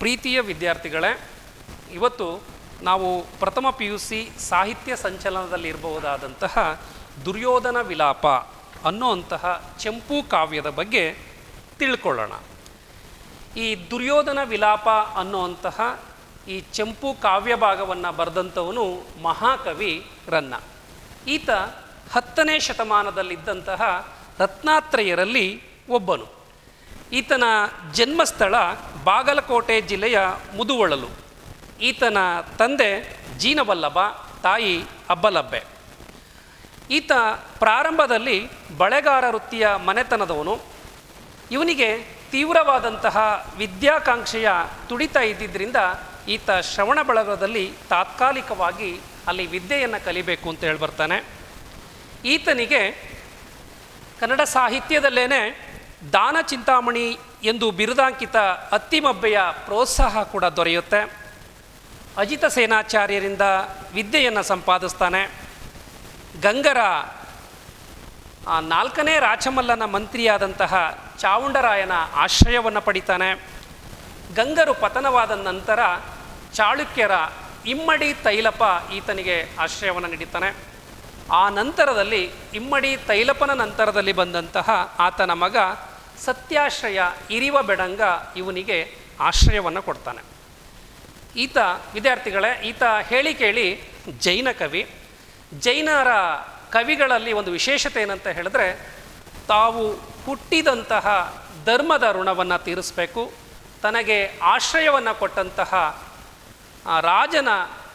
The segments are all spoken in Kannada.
ಪ್ರೀತಿಯ ವಿದ್ಯಾರ್ಥಿಗಳೇ, ಇವತ್ತು ನಾವು ಪ್ರಥಮ PUC ಸಾಹಿತ್ಯ ಸಂಚಲನದಲ್ಲಿ ಇರಬಹುದಾದಂತಹ ದುರ್ಯೋಧನ ವಿಲಾಪ ಅನ್ನುವಂತಹ ಚಂಪು ಕಾವ್ಯದ ಬಗ್ಗೆ ತಿಳ್ಕೊಳ್ಳೋಣ. ಈ ದುರ್ಯೋಧನ ವಿಲಾಪ ಅನ್ನುವಂತಹ ಈ ಚಂಪು ಕಾವ್ಯ ಭಾಗವನ್ನು ಬರೆದಂಥವನು ಮಹಾಕವಿ ರನ್ನ. ಈತ 10ನೇ ಶತಮಾನದಲ್ಲಿದ್ದಂತಹ ರತ್ನಾತ್ರಯರಲ್ಲಿ ಒಬ್ಬನು. ಈತನ ಜನ್ಮಸ್ಥಳ ಬಾಗಲಕೋಟೆ ಜಿಲ್ಲೆಯ ಮುದುವಳಲು. ಈತನ ತಂದೆ ಜೀನವಲ್ಲಭ, ತಾಯಿ ಅಬ್ಬಲಬ್ಬೆ. ಈತ ಪ್ರಾರಂಭದಲ್ಲಿ ಬಳೆಗಾರ ವೃತ್ತಿಯ ಮನೆತನದವನು. ಇವನಿಗೆ ತೀವ್ರವಾದಂತಹ ವಿದ್ಯಾಕಾಂಕ್ಷೆಯ ತುಡಿತ ಇದ್ದಿದ್ದರಿಂದ ಈತ ಶ್ರವಣ ಬೆಳಗೊಳದಲ್ಲಿ ತಾತ್ಕಾಲಿಕವಾಗಿ ಅಲ್ಲಿ ವಿದ್ಯೆಯನ್ನು ಕಲಿಬೇಕು ಅಂತ ಹೇಳ್ಬರ್ತಾನೆ. ಈತನಿಗೆ ಕನ್ನಡ ಸಾಹಿತ್ಯದಲ್ಲೇ ದಾನ ಚಿಂತಾಮಣಿ ಎಂದು ಬಿರುದಾಂಕಿತ ಅತ್ತಿಮಬ್ಬೆಯ ಪ್ರೋತ್ಸಾಹ ಕೂಡ ದೊರೆಯುತ್ತೆ. ಅಜಿತ ಸೇನಾಚಾರ್ಯರಿಂದ ವಿದ್ಯೆಯನ್ನು ಸಂಪಾದಿಸ್ತಾನೆ. ಗಂಗರ 4ನೇ ರಾಚಮಲ್ಲನ ಮಂತ್ರಿಯಾದಂತಹ ಚಾವುಂಡರಾಯನ ಆಶ್ರಯವನ್ನು ಪಡಿತಾನೆ. ಗಂಗರು ಪತನವಾದ ನಂತರ ಚಾಳುಕ್ಯರ ಇಮ್ಮಡಿ ತೈಲಪ ಈತನಿಗೆ ಆಶ್ರಯವನ್ನು ನೀಡುತ್ತಾನೆ. ಆ ನಂತರದಲ್ಲಿ ಇಮ್ಮಡಿ ತೈಲಪನ ನಂತರದಲ್ಲಿ ಬಂದಂತಹ ಆತನ ಮಗ ಸತ್ಯಾಶ್ರಯ ಇರಿವ ಬೆಡಂಗ ಇವನಿಗೆ ಆಶ್ರಯವನ್ನು ಕೊಡ್ತಾನೆ. ಈತ ವಿದ್ಯಾರ್ಥಿಗಳೇ, ಈತ ಹೇಳಿ ಕೇಳಿ ಜೈನ ಕವಿ. ಜೈನರ ಕವಿಗಳಲ್ಲಿ ಒಂದು ವಿಶೇಷತೆ ಏನಂತ ಹೇಳಿದ್ರೆ, ತಾವು ಹುಟ್ಟಿದಂತಹ ಧರ್ಮದ ಋಣವನ್ನು ತೀರಿಸಬೇಕು, ತನಗೆ ಆಶ್ರಯವನ್ನು ಕೊಟ್ಟಂತಹ ರಾಜನ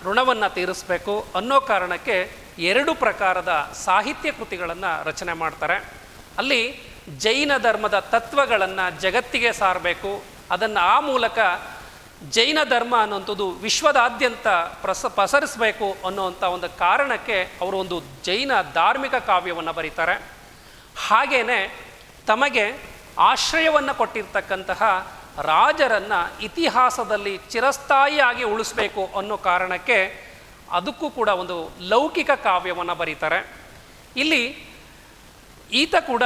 ಋಣವನ್ನು ತೀರಿಸಬೇಕು ಅನ್ನೋ ಕಾರಣಕ್ಕೆ 2 ಪ್ರಕಾರದ ಸಾಹಿತ್ಯ ಕೃತಿಗಳನ್ನು ರಚನೆ ಮಾಡ್ತಾರೆ. ಅಲ್ಲಿ ಜೈನ ಧರ್ಮದ ತತ್ವಗಳನ್ನು ಜಗತ್ತಿಗೆ ಸಾರಬೇಕು, ಅದನ್ನು ಆ ಮೂಲಕ ಜೈನ ಧರ್ಮ ಅನ್ನುವಂಥದ್ದು ವಿಶ್ವದಾದ್ಯಂತ ಪಸರಿಸಬೇಕು ಅನ್ನುವಂಥ ಒಂದು ಕಾರಣಕ್ಕೆ ಅವರು ಒಂದು ಜೈನ ಧಾರ್ಮಿಕ ಕಾವ್ಯವನ್ನು ಬರೀತಾರೆ. ಹಾಗೆಯೇ ತಮಗೆ ಆಶ್ರಯವನ್ನು ಕೊಟ್ಟಿರ್ತಕ್ಕಂತಹ ರಾಜರನ್ನು ಇತಿಹಾಸದಲ್ಲಿ ಚಿರಸ್ಥಾಯಿಯಾಗಿ ಉಳಿಸ್ಬೇಕು ಅನ್ನೋ ಕಾರಣಕ್ಕೆ ಅದಕ್ಕೂ ಕೂಡ ಒಂದು ಲೌಕಿಕ ಕಾವ್ಯವನ್ನು ಬರೀತಾರೆ. ಇಲ್ಲಿ ಈತ ಕೂಡ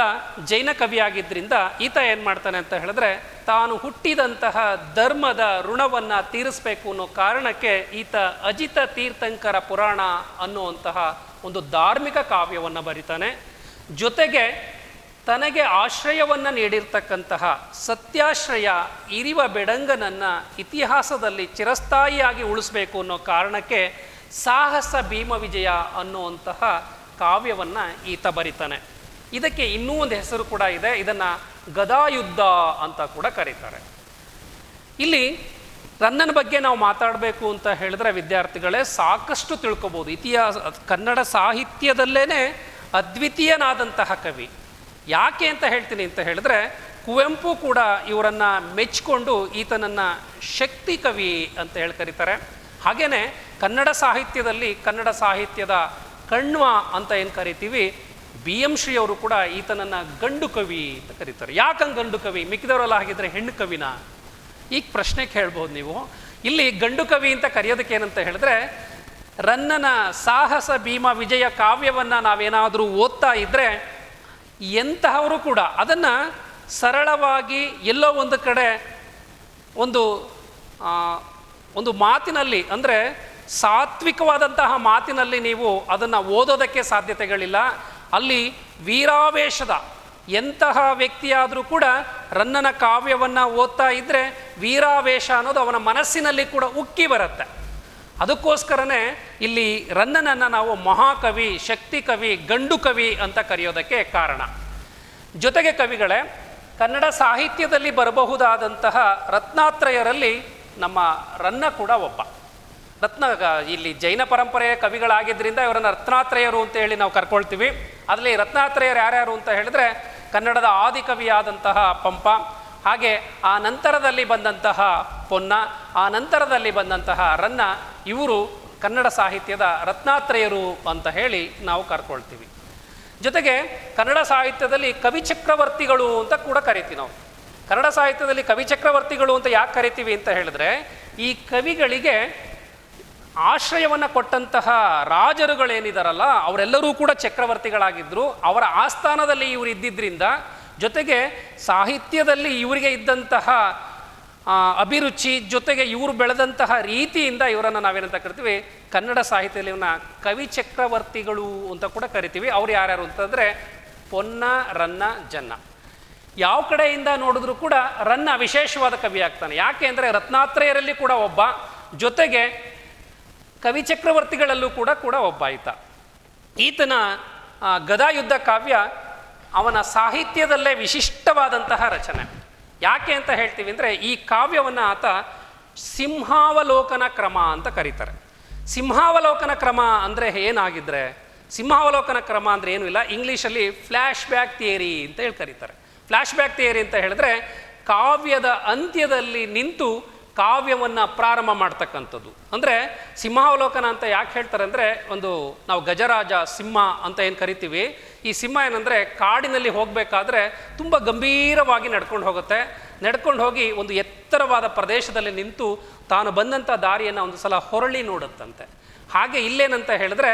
ಜೈನ ಕವಿಯಾಗಿದ್ದರಿಂದ ಈತ ಏನು ಮಾಡ್ತಾನೆ ಅಂತ ಹೇಳಿದ್ರೆ, ತಾನು ಹುಟ್ಟಿದಂತಹ ಧರ್ಮದ ಋಣವನ್ನು ತೀರಿಸಬೇಕು ಅನ್ನೋ ಕಾರಣಕ್ಕೆ ಈತ ಅಜಿತ ತೀರ್ಥಂಕರ ಪುರಾಣ ಅನ್ನುವಂತಹ ಒಂದು ಧಾರ್ಮಿಕ ಕಾವ್ಯವನ್ನು ಬರೀತಾನೆ. ಜೊತೆಗೆ ತನಗೆ ಆಶ್ರಯವನ್ನು ನೀಡಿರ್ತಕ್ಕಂತಹ ಸತ್ಯಾಶ್ರಯ ಇರಿವ ಬೆಡಂಗನನ್ನು ಇತಿಹಾಸದಲ್ಲಿ ಚಿರಸ್ಥಾಯಿಯಾಗಿ ಉಳಿಸ್ಬೇಕು ಅನ್ನೋ ಕಾರಣಕ್ಕೆ ಸಾಹಸ ಭೀಮ ವಿಜಯ ಅನ್ನುವಂತಹ ಕಾವ್ಯವನ್ನು ಈತ ಬರೀತಾನೆ. ಇದಕ್ಕೆ ಇನ್ನೂ ಒಂದು ಹೆಸರು ಕೂಡ ಇದೆ, ಇದನ್ನು ಗದಾಯುದ್ಧ ಅಂತ ಕೂಡ ಕರೀತಾರೆ. ಇಲ್ಲಿ ರನ್ನನ ಬಗ್ಗೆ ನಾವು ಮಾತಾಡಬೇಕು ಅಂತ ಹೇಳಿದ್ರೆ ವಿದ್ಯಾರ್ಥಿಗಳೇ ಸಾಕಷ್ಟು ತಿಳ್ಕೊಬೋದು. ಕನ್ನಡ ಸಾಹಿತ್ಯದಲ್ಲೇ ಅದ್ವಿತೀಯನಾದಂತಹ ಕವಿ. ಯಾಕೆ ಅಂತ ಹೇಳ್ತೀನಿ ಅಂತ ಹೇಳಿದ್ರೆ, ಕುವೆಂಪು ಕೂಡ ಇವರನ್ನು ಮೆಚ್ಚಿಕೊಂಡು ಈತನನ್ನು ಶಕ್ತಿ ಕವಿ ಅಂತ ಹೇಳಿ ಕರೀತಾರೆ. ಹಾಗೆಯೇ ಕನ್ನಡ ಸಾಹಿತ್ಯದಲ್ಲಿ ಕನ್ನಡ ಸಾಹಿತ್ಯದ ಕಣ್ವ ಅಂತ ಏನು ಕರಿತೀವಿ, BM ಶ್ರೀ ಅವರು ಕೂಡ ಈತನನ್ನು ಗಂಡು ಕವಿ ಅಂತ ಕರೀತಾರೆ. ಯಾಕಂಗೆ ಗಂಡು ಕವಿ, ಮಿಕ್ಕಿದವರೆಲ್ಲ ಆಗಿದ್ರೆ ಹೆಣ್ಣು ಕವಿನ? ಈಗ ಪ್ರಶ್ನೆ ಕೇಳ್ಬೋದು ನೀವು. ಇಲ್ಲಿ ಗಂಡು ಕವಿ ಅಂತ ಕರೆಯೋದಕ್ಕೆ ಏನಂತ ಹೇಳಿದ್ರೆ, ರನ್ನನ ಸಾಹಸ ಭೀಮ ವಿಜಯ ಕಾವ್ಯವನ್ನು ನಾವೇನಾದರೂ ಓದ್ತಾ ಇದ್ದರೆ ಎಂತಹವರು ಕೂಡ ಅದನ್ನು ಸರಳವಾಗಿ ಎಲ್ಲೋ ಒಂದು ಕಡೆ ಒಂದು ಮಾತಿನಲ್ಲಿ, ಅಂದರೆ ಸಾತ್ವಿಕವಾದಂತಹ ಮಾತಿನಲ್ಲಿ ನೀವು ಅದನ್ನು ಓದೋದಕ್ಕೆ ಸಾಧ್ಯತೆಗಳಿಲ್ಲ. ಅಲ್ಲಿ ವೀರಾವೇಶದ ಎಂತಹ ವ್ಯಕ್ತಿಯಾದರೂ ಕೂಡ ರನ್ನನ ಕಾವ್ಯವನ್ನು ಓದ್ತಾ ಇದ್ದರೆ ವೀರಾವೇಶ ಅನ್ನೋದು ಅವನ ಮನಸ್ಸಿನಲ್ಲಿ ಕೂಡ ಉಕ್ಕಿ ಬರುತ್ತೆ. ಅದಕ್ಕೋಸ್ಕರನೇ ಇಲ್ಲಿ ರನ್ನನನ್ನು ನಾವು ಮಹಾಕವಿ, ಶಕ್ತಿ ಕವಿ, ಗಂಡು ಕವಿ ಅಂತ ಕರೆಯೋದಕ್ಕೆ ಕಾರಣ. ಜೊತೆಗೆ ಕವಿಗಳೇ, ಕನ್ನಡ ಸಾಹಿತ್ಯದಲ್ಲಿ ಬರಬಹುದಾದಂತಹ ರತ್ನಾತ್ರಯರಲ್ಲಿ ನಮ್ಮ ರನ್ನ ಕೂಡ ಒಬ್ಬ. ಇಲ್ಲಿ ಜೈನ ಪರಂಪರೆಯ ಕವಿಗಳಾಗಿದ್ದರಿಂದ ಇವರನ್ನು ರತ್ನಾತ್ರಯರು ಅಂತ ಹೇಳಿ ನಾವು ಕರ್ಕೊಳ್ತೀವಿ. ಅದರಲ್ಲಿ ರತ್ನಾತ್ರಯರು ಯಾರ್ಯಾರು ಅಂತ ಹೇಳಿದ್ರೆ, ಕನ್ನಡದ ಆದಿಕವಿಯಾದಂತಹ ಪಂಪ, ಹಾಗೆ ಆ ನಂತರದಲ್ಲಿ ಬಂದಂತಹ ಪೊನ್ನ, ಆ ನಂತರದಲ್ಲಿ ಬಂದಂತಹ ರನ್ನ, ಇವರು ಕನ್ನಡ ಸಾಹಿತ್ಯದ ರತ್ನಾತ್ರಯರು ಅಂತ ಹೇಳಿ ನಾವು ಕರ್ಕೊಳ್ತೀವಿ. ಜೊತೆಗೆ ಕನ್ನಡ ಸಾಹಿತ್ಯದಲ್ಲಿ ಕವಿ ಚಕ್ರವರ್ತಿಗಳು ಅಂತ ಕೂಡ ಕರಿತೀವಿ ನಾವು. ಕನ್ನಡ ಸಾಹಿತ್ಯದಲ್ಲಿ ಕವಿ ಚಕ್ರವರ್ತಿಗಳು ಅಂತ ಯಾಕೆ ಕರಿತೀವಿ ಅಂತ ಹೇಳಿದ್ರೆ, ಈ ಕವಿಗಳಿಗೆ ಆಶ್ರಯವನ್ನು ಕೊಟ್ಟಂತಹ ರಾಜರುಗಳೇನಿದಾರಲ್ಲ ಅವರೆಲ್ಲರೂ ಕೂಡ ಚಕ್ರವರ್ತಿಗಳಾಗಿದ್ದರು. ಅವರ ಆಸ್ಥಾನದಲ್ಲಿ ಇವರು ಇದ್ದಿದ್ದರಿಂದ, ಜೊತೆಗೆ ಸಾಹಿತ್ಯದಲ್ಲಿ ಇವರಿಗೆ ಇದ್ದಂತಹ ಅಭಿರುಚಿ ಜೊತೆಗೆ ಇವರು ಬೆಳೆದಂತಹ ರೀತಿಯಿಂದ ಇವರನ್ನು ನಾವೇನಂತ ಕರಿತೀವಿ, ಕನ್ನಡ ಸಾಹಿತ್ಯದಲ್ಲಿ ಇವನ್ನ ಕವಿ ಚಕ್ರವರ್ತಿಗಳು ಅಂತ ಕೂಡ ಕರಿತೀವಿ. ಅವ್ರು ಯಾರ್ಯಾರು ಅಂತಂದರೆ ಪೊನ್ನ, ರನ್ನ, ಜನ್ನ. ಯಾವ ಕಡೆಯಿಂದ ನೋಡಿದ್ರೂ ಕೂಡ ರನ್ನ ವಿಶೇಷವಾದ ಕವಿ ಆಗ್ತಾನೆ. ಯಾಕೆ ಅಂದರೆ ರತ್ನಾತ್ರಯರಲ್ಲಿ ಕೂಡ ಒಬ್ಬ, ಜೊತೆಗೆ ಕವಿ ಚಕ್ರವರ್ತಿಗಳಲ್ಲೂ ಕೂಡ ಒಬ್ಬ ಈತನ ಗದಾಯುದ್ಧ ಕಾವ್ಯ ಅವನ ಸಾಹಿತ್ಯದಲ್ಲೇ ವಿಶಿಷ್ಟವಾದಂತಹ ರಚನೆ. ಯಾಕೆ ಅಂತ ಹೇಳ್ತೀವಿ ಅಂದರೆ ಈ ಕಾವ್ಯವನ್ನು ಆತ ಸಿಂಹಾವಲೋಕನ ಕ್ರಮ ಅಂತ ಕರೀತಾರೆ. ಸಿಂಹಾವಲೋಕನ ಕ್ರಮ ಅಂದರೆ ಏನಾಗಿದ್ರೆ, ಸಿಂಹಾವಲೋಕನ ಕ್ರಮ ಅಂದರೆ ಏನೂ ಇಲ್ಲ, ಇಂಗ್ಲೀಷಲ್ಲಿ ಫ್ಲ್ಯಾಶ್ ಬ್ಯಾಕ್ ಥಿಯರಿ ಅಂತ ಹೇಳಿ ಕರೀತಾರೆ. ಫ್ಲ್ಯಾಶ್ ಬ್ಯಾಕ್ ಥಿಯರಿ ಅಂತ ಹೇಳಿದ್ರೆ ಕಾವ್ಯದ ಅಂತ್ಯದಲ್ಲಿ ನಿಂತು ಕಾವ್ಯವನ್ನು ಪ್ರಾರಂಭ ಮಾಡ್ತಕ್ಕಂಥದ್ದು. ಅಂದರೆ ಸಿಂಹಾವಲೋಕನ ಅಂತ ಯಾಕೆ ಹೇಳ್ತಾರೆ ಅಂದರೆ, ಒಂದು ನಾವು ಗಜರಾಜ ಸಿಂಹ ಅಂತ ಏನು ಕರಿತೀವಿ, ಈ ಸಿಂಹ ಏನಂದರೆ ಕಾಡಿನಲ್ಲಿ ಹೋಗಬೇಕಾದ್ರೆ ತುಂಬ ಗಂಭೀರವಾಗಿ ನಡ್ಕೊಂಡು ಹೋಗುತ್ತೆ. ನಡ್ಕೊಂಡು ಹೋಗಿ ಒಂದು ಎತ್ತರವಾದ ಪ್ರದೇಶದಲ್ಲಿ ನಿಂತು ತಾನು ಬಂದಂಥ ದಾರಿಯನ್ನು ಒಂದು ಸಲ ಹೊರಳಿ ನೋಡುತ್ತಂತೆ. ಹಾಗೆ ಇಲ್ಲೇನಂತ ಹೇಳಿದ್ರೆ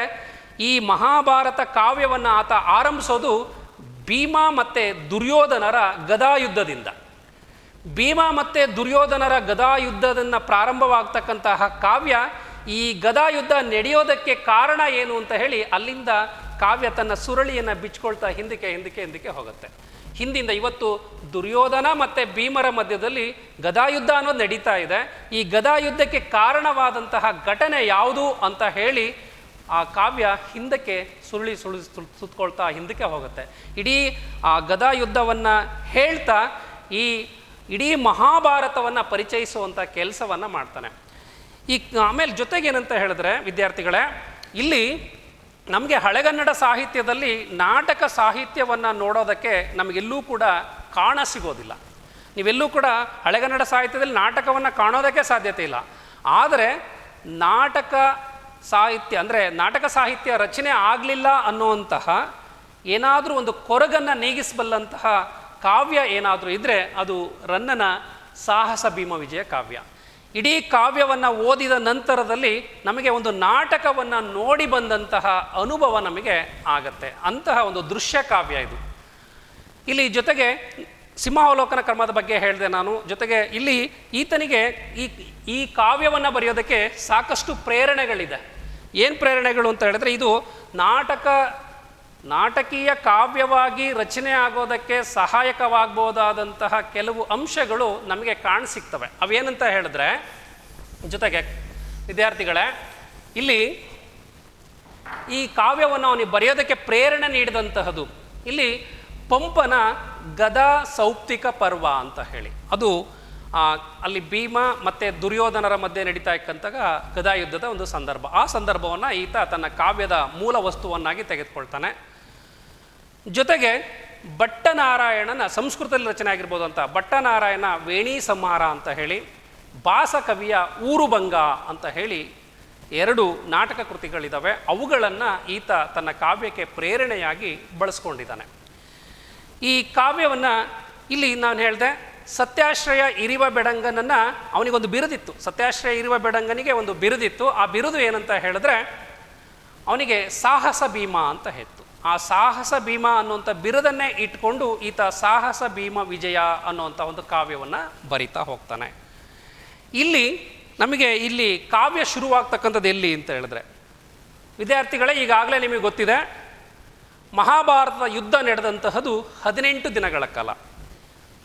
ಈ ಮಹಾಭಾರತ ಕಾವ್ಯವನ್ನು ಆತ ಆರಂಭಿಸೋದು ಭೀಮ ಮತ್ತು ದುರ್ಯೋಧನರ ಗದಾಯುದ್ಧದಿಂದ. ಭೀಮ ಮತ್ತು ದುರ್ಯೋಧನರ ಗದಾಯುದ್ಧದಿಂದ ಪ್ರಾರಂಭವಾಗ್ತಕ್ಕಂತಹ ಕಾವ್ಯ ಈ ಗದಾಯುದ್ಧ ನಡೆಯೋದಕ್ಕೆ ಕಾರಣ ಏನು ಅಂತ ಹೇಳಿ ಅಲ್ಲಿಂದ ಕಾವ್ಯ ತನ್ನ ಸುರಳಿಯನ್ನು ಬಿಚ್ಕೊಳ್ತಾ ಹಿಂದಕ್ಕೆ ಹೋಗುತ್ತೆ. ಹಿಂದಿಂದ ಇವತ್ತು ದುರ್ಯೋಧನ ಮತ್ತು ಭೀಮರ ಮಧ್ಯದಲ್ಲಿ ಗದಾಯುದ್ಧ ಅನ್ನೋದು ನಡೀತಾ ಇದೆ. ಈ ಗದಾಯುದ್ಧಕ್ಕೆ ಕಾರಣವಾದಂತಹ ಘಟನೆ ಯಾವುದು ಅಂತ ಹೇಳಿ ಆ ಕಾವ್ಯ ಹಿಂದಕ್ಕೆ ಸುರುಳಿ ಸುತ್ಕೊಳ್ತಾ ಹಿಂದಕ್ಕೆ ಹೋಗುತ್ತೆ. ಇಡೀ ಆ ಗದಾಯುದ್ಧವನ್ನು ಹೇಳ್ತಾ ಈ ಇಡೀ ಮಹಾಭಾರತವನ್ನು ಪರಿಚಯಿಸುವಂಥ ಕೆಲಸವನ್ನು ಮಾಡ್ತಾನೆ. ಈ ಆಮೇಲೆ ಜೊತೆಗೇನಂತ ಹೇಳಿದ್ರೆ ವಿದ್ಯಾರ್ಥಿಗಳೇ, ಇಲ್ಲಿ ನಮಗೆ ಹಳೆಗನ್ನಡ ಸಾಹಿತ್ಯದಲ್ಲಿ ನಾಟಕ ಸಾಹಿತ್ಯವನ್ನು ನೋಡೋದಕ್ಕೆ ನಮಗೆಲ್ಲೂ ಕೂಡ ಕಾಣ ಸಿಗೋದಿಲ್ಲ. ನೀವೆಲ್ಲೂ ಕೂಡ ಹಳೆಗನ್ನಡ ಸಾಹಿತ್ಯದಲ್ಲಿ ನಾಟಕವನ್ನು ಕಾಣೋದಕ್ಕೆ ಸಾಧ್ಯತೆ ಇಲ್ಲ. ಆದರೆ ನಾಟಕ ಸಾಹಿತ್ಯ ಅಂದರೆ ನಾಟಕ ಸಾಹಿತ್ಯ ರಚನೆ ಆಗಲಿಲ್ಲ ಅನ್ನುವಂತಹ ಏನಾದರೂ ಒಂದು ಕೊರಗನ್ನು ನೀಗಿಸಬಲ್ಲಂತಹ ಕಾವ್ಯ ಏನಾದರೂ ಇದ್ದರೆ ಅದು ರನ್ನನ ಸಾಹಸ ಭೀಮ ವಿಜಯ ಕಾವ್ಯ. ಇಡೀ ಕಾವ್ಯವನ್ನು ಓದಿದ ನಂತರದಲ್ಲಿ ನಮಗೆ ಒಂದು ನಾಟಕವನ್ನು ನೋಡಿ ಬಂದಂತಹ ಅನುಭವ ನಮಗೆ ಆಗತ್ತೆ. ಅಂತಹ ಒಂದು ದೃಶ್ಯ ಕಾವ್ಯ ಇದು. ಇಲ್ಲಿ ಜೊತೆಗೆ ಸಿಂಹಾವಲೋಕನ ಕ್ರಮದ ಬಗ್ಗೆ ಹೇಳಿದೆ ನಾನು. ಜೊತೆಗೆ ಇಲ್ಲಿ ಈತನಿಗೆ ಈ ಕಾವ್ಯವನ್ನು ಬರೆಯೋದಕ್ಕೆ ಸಾಕಷ್ಟು ಪ್ರೇರಣೆಗಳಿದೆ. ಏನು ಪ್ರೇರಣೆಗಳು ಅಂತ ಹೇಳಿದ್ರೆ, ಇದು ನಾಟಕೀಯ ಕಾವ್ಯವಾಗಿ ರಚನೆ ಆಗೋದಕ್ಕೆ ಸಹಾಯಕವಾಗ್ಬೋದಾದಂತಹ ಕೆಲವು ಅಂಶಗಳು ನಮಗೆ ಕಾಣಸಿಗ್ತವೆ. ಅವೇನಂತ ಹೇಳಿದ್ರೆ, ಜೊತೆಗೆ ವಿದ್ಯಾರ್ಥಿಗಳೇ, ಇಲ್ಲಿ ಈ ಕಾವ್ಯವನ್ನು ಅವನಿಗೆ ಬರೆಯೋದಕ್ಕೆ ಪ್ರೇರಣೆ ನೀಡಿದಂತಹದ್ದು ಇಲ್ಲಿ ಪಂಪನ ಗದಾ ಸೌಪ್ತಿಕ ಪರ್ವ ಅಂತ ಹೇಳಿ, ಅದು ಅಲ್ಲಿ ಭೀಮ ಮತ್ತು ದುರ್ಯೋಧನರ ಮಧ್ಯೆ ನಡೀತಾ ಇಕ್ಕಂತಹ ಗದಾಯುದ್ಧದ ಒಂದು ಸಂದರ್ಭ. ಆ ಸಂದರ್ಭವನ್ನು ಈತ ತನ್ನ ಕಾವ್ಯದ ಮೂಲ ವಸ್ತುವನ್ನಾಗಿ ತೆಗೆದುಕೊಳ್ತಾನೆ. ಜೊತೆಗೆ ಭಟ್ಟನಾರಾಯಣನ ಸಂಸ್ಕೃತದಲ್ಲಿ ರಚನೆ ಆಗಿರ್ಬೋದು ಅಂತ ಭಟ್ಟನಾರಾಯಣ ವೇಣಿ ಸಂಹಾರ ಅಂತ ಹೇಳಿ, ಭಾಸ ಕವಿಯ ಊರುಭಂಗ ಅಂತ ಹೇಳಿ 2 ನಾಟಕ ಕೃತಿಗಳಿದ್ದಾವೆ. ಅವುಗಳನ್ನು ಈತ ತನ್ನ ಕಾವ್ಯಕ್ಕೆ ಪ್ರೇರಣೆಯಾಗಿ ಬಳಸ್ಕೊಂಡಿದ್ದಾನೆ. ಈ ಕಾವ್ಯವನ್ನು ಇಲ್ಲಿ ನಾನು ಹೇಳಿದೆ, ಸತ್ಯಾಶ್ರಯ ಇರಿವ ಬೆಡಂಗನನ್ನು ಅವನಿಗೊಂದು ಬಿರುದಿತ್ತು. ಸತ್ಯಾಶ್ರಯ ಇರಿವ ಬೆಡಂಗನಿಗೆ ಒಂದು ಬಿರುದಿತ್ತು. ಆ ಬಿರುದು ಏನಂತ ಹೇಳಿದ್ರೆ ಅವನಿಗೆ ಸಾಹಸ ಭೀಮ ಅಂತ ಹೆತ್ತು. ಆ ಸಾಹಸ ಭೀಮ ಅನ್ನುವಂಥ ಬಿರುದನ್ನೇ ಇಟ್ಕೊಂಡು ಈತ ಸಾಹಸ ಭೀಮ ವಿಜಯ ಅನ್ನುವಂಥ ಒಂದು ಕಾವ್ಯವನ್ನು ಬರಿತಾ ಹೋಗ್ತಾನೆ. ಇಲ್ಲಿ ಕಾವ್ಯ ಶುರುವಾಗ್ತಕ್ಕಂಥದ್ದು ಎಲ್ಲಿ ಅಂತ ಹೇಳಿದ್ರೆ ವಿದ್ಯಾರ್ಥಿಗಳೇ, ಈಗಾಗಲೇ ನಿಮಗೆ ಗೊತ್ತಿದೆ, ಮಹಾಭಾರತದ ಯುದ್ಧ ನಡೆದಂತಹದ್ದು 18 ದಿನಗಳ ಕಾಲ.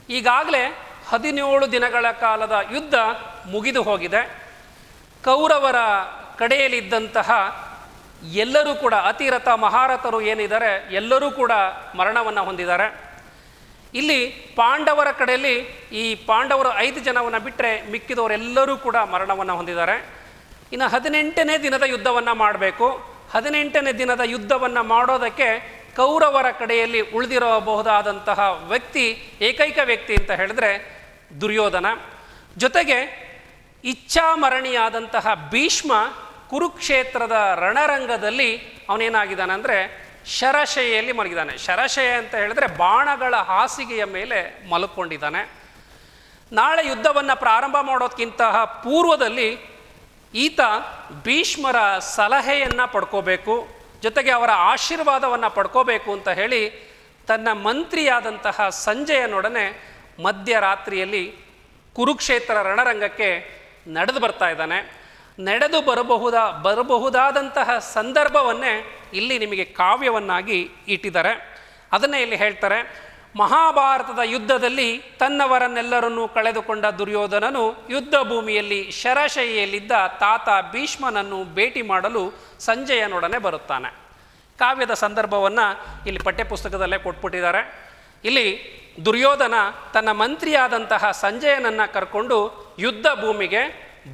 ಈಗಾಗಲೇ 17 ದಿನಗಳ ಕಾಲದ ಯುದ್ಧ ಮುಗಿದು ಹೋಗಿದೆ. ಕೌರವರ ಕಡೆಯಲ್ಲಿದ್ದಂತಹ ಎಲ್ಲರೂ ಕೂಡ ಅತಿರಥ ಮಹಾರಥರು ಏನಿದ್ದಾರೆ ಎಲ್ಲರೂ ಕೂಡ ಮರಣವನ್ನು ಹೊಂದಿದ್ದಾರೆ. ಇಲ್ಲಿ ಪಾಂಡವರ ಕಡೆಯಲ್ಲಿ ಈ ಪಾಂಡವರು 5 ಜನವನ್ನು ಬಿಟ್ಟರೆ ಮಿಕ್ಕಿದವರೆಲ್ಲರೂ ಕೂಡ ಮರಣವನ್ನು ಹೊಂದಿದ್ದಾರೆ. ಇನ್ನು 18ನೇ ದಿನದ ಯುದ್ಧವನ್ನು ಮಾಡಬೇಕು. 18ನೇ ದಿನದ ಯುದ್ಧವನ್ನು ಮಾಡೋದಕ್ಕೆ ಕೌರವರ ಕಡೆಯಲ್ಲಿ ಉಳಿದಿರಬಹುದಾದಂತಹ ಏಕೈಕ ವ್ಯಕ್ತಿ ಅಂತ ಹೇಳಿದ್ರೆ ದುರ್ಯೋಧನ. ಜೊತೆಗೆ ಇಚ್ಛಾಮರಣಿಯಾದಂತಹ ಭೀಷ್ಮ ಕುರುಕ್ಷೇತ್ರದ ರಣರಂಗದಲ್ಲಿ ಅವನೇನಾಗಿದ್ದಾನೆ ಅಂದರೆ ಶರಶೈಯಲ್ಲಿ ಮಲಗಿದ್ದಾನೆ. ಶರಶಯ ಅಂತ ಹೇಳಿದ್ರೆ ಬಾಣಗಳ ಹಾಸಿಗೆಯ ಮೇಲೆ ಮಲ್ಕೊಂಡಿದ್ದಾನೆ. ನಾಳೆ ಯುದ್ಧವನ್ನು ಪ್ರಾರಂಭ ಮಾಡೋದಕ್ಕಿಂತ ಪೂರ್ವದಲ್ಲಿ ಈತ ಭೀಷ್ಮರ ಸಲಹೆಯನ್ನು ಪಡ್ಕೋಬೇಕು, ಜೊತೆಗೆ ಅವರ ಆಶೀರ್ವಾದವನ್ನು ಪಡ್ಕೋಬೇಕು ಅಂತ ಹೇಳಿ ತನ್ನ ಮಂತ್ರಿಯಾದಂತಹ ಸಂಜಯನೊಡನೆ ಮಧ್ಯರಾತ್ರಿಯಲ್ಲಿ ಕುರುಕ್ಷೇತ್ರ ರಣರಂಗಕ್ಕೆ ನಡೆದು ಬರ್ತಾ ಇದ್ದಾನೆ. ನಡೆದು ಬರಬಹುದಾದಂತಹ ಸಂದರ್ಭವನ್ನೇ ಇಲ್ಲಿ ನಿಮಗೆ ಕಾವ್ಯವನ್ನಾಗಿ ಇಟ್ಟಿದ್ದಾರೆ. ಅದನ್ನೇ ಇಲ್ಲಿ ಹೇಳ್ತಾರೆ. ಮಹಾಭಾರತದ ಯುದ್ಧದಲ್ಲಿ ತನ್ನವರನ್ನೆಲ್ಲರನ್ನೂ ಕಳೆದುಕೊಂಡ ದುರ್ಯೋಧನನು ಯುದ್ಧ ಭೂಮಿಯಲ್ಲಿ ಶರಶೈಲಿಯಲ್ಲಿದ್ದ ತಾತ ಭೀಷ್ಮನನ್ನು ಭೇಟಿ ಮಾಡಲು ಸಂಜಯನೊಡನೆ ಬರುತ್ತಾನೆ. ಕಾವ್ಯದ ಸಂದರ್ಭವನ್ನು ಇಲ್ಲಿ ಪಠ್ಯಪುಸ್ತಕದಲ್ಲೇ ಕೊಟ್ಬಿಟ್ಟಿದ್ದಾರೆ. ಇಲ್ಲಿ ದುರ್ಯೋಧನ ತನ್ನ ಮಂತ್ರಿಯಾದಂತಹ ಸಂಜಯನನ್ನು ಕರ್ಕೊಂಡು ಯುದ್ಧ ಭೂಮಿಗೆ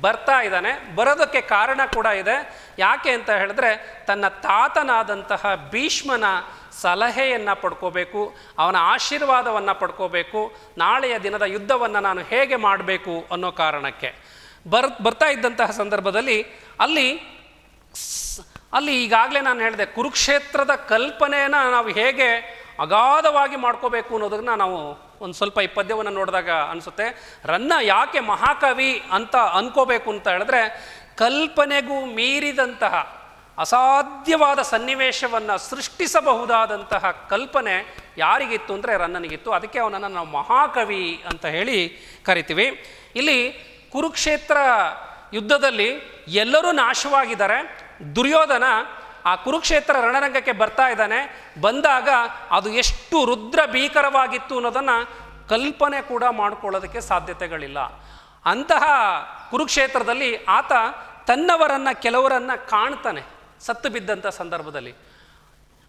ಬರ್ತಾ ಇದ್ದಾನೆ. ಬರೋದಕ್ಕೆ ಕಾರಣ ಕೂಡ ಇದೆ. ಯಾಕೆ ಅಂತ ಹೇಳಿದ್ರೆ ತನ್ನ ತಾತನಾದಂತಹ ಭೀಷ್ಮನ ಸಲಹೆಯನ್ನು ಪಡ್ಕೋಬೇಕು, ಅವನ ಆಶೀರ್ವಾದವನ್ನು ಪಡ್ಕೋಬೇಕು, ನಾಳೆಯ ದಿನದ ಯುದ್ಧವನ್ನು ನಾನು ಹೇಗೆ ಮಾಡಬೇಕು ಅನ್ನೋ ಕಾರಣಕ್ಕೆ ಬರ್ತಾ ಇದ್ದಂತಹ ಸಂದರ್ಭದಲ್ಲಿ ಅಲ್ಲಿ ಈಗಾಗಲೇ ನಾನು ಹೇಳಿದೆ, ಕುರುಕ್ಷೇತ್ರದ ಕಲ್ಪನೆಯನ್ನು ನಾವು ಹೇಗೆ ಅಗಾಧವಾಗಿ ಮಾಡ್ಕೋಬೇಕು ಅನ್ನೋದನ್ನು ನಾವು ಒಂದು ಸ್ವಲ್ಪ ಈ ಪದ್ಯವನ್ನು ನೋಡಿದಾಗ ಅನಿಸುತ್ತೆ. ರನ್ನ ಯಾಕೆ ಮಹಾಕವಿ ಅಂತ ಅನ್ಕೋಬೇಕು ಅಂತ ಹೇಳಿದ್ರೆ, ಕಲ್ಪನೆಗೂ ಮೀರಿದಂತಹ ಅಸಾಧ್ಯವಾದ ಸನ್ನಿವೇಶವನ್ನು ಸೃಷ್ಟಿಸಬಹುದಾದಂತಹ ಕಲ್ಪನೆ ಯಾರಿಗಿತ್ತು ಅಂದರೆ ರನ್ನನಿಗಿತ್ತು. ಅದಕ್ಕೆ ಅವನನ್ನು ನಾವು ಮಹಾಕವಿ ಅಂತ ಹೇಳಿ ಕರಿತೀವಿ. ಇಲ್ಲಿ ಕುರುಕ್ಷೇತ್ರ ಯುದ್ಧದಲ್ಲಿ ಎಲ್ಲರೂ ನಾಶವಾಗಿದ್ದಾರೆ. ದುರ್ಯೋಧನ ಆ ಕುರುಕ್ಷೇತ್ರ ರಣರಂಗಕ್ಕೆ ಬರ್ತಾ ಇದ್ದಾನೆ. ಬಂದಾಗ ಅದು ಎಷ್ಟು ರುದ್ರ ಭೀಕರವಾಗಿತ್ತು ಅನ್ನೋದನ್ನು ಕಲ್ಪನೆ ಕೂಡ ಮಾಡ್ಕೊಳ್ಳೋದಕ್ಕೆ ಸಾಧ್ಯತೆಗಳಿಲ್ಲ. ಅಂತಹ ಕುರುಕ್ಷೇತ್ರದಲ್ಲಿ ಆತ ತನ್ನವರನ್ನು ಕೆಲವರನ್ನು ಕಾಣ್ತಾನೆ ಸತ್ತು ಬಿದ್ದಂಥ ಸಂದರ್ಭದಲ್ಲಿ.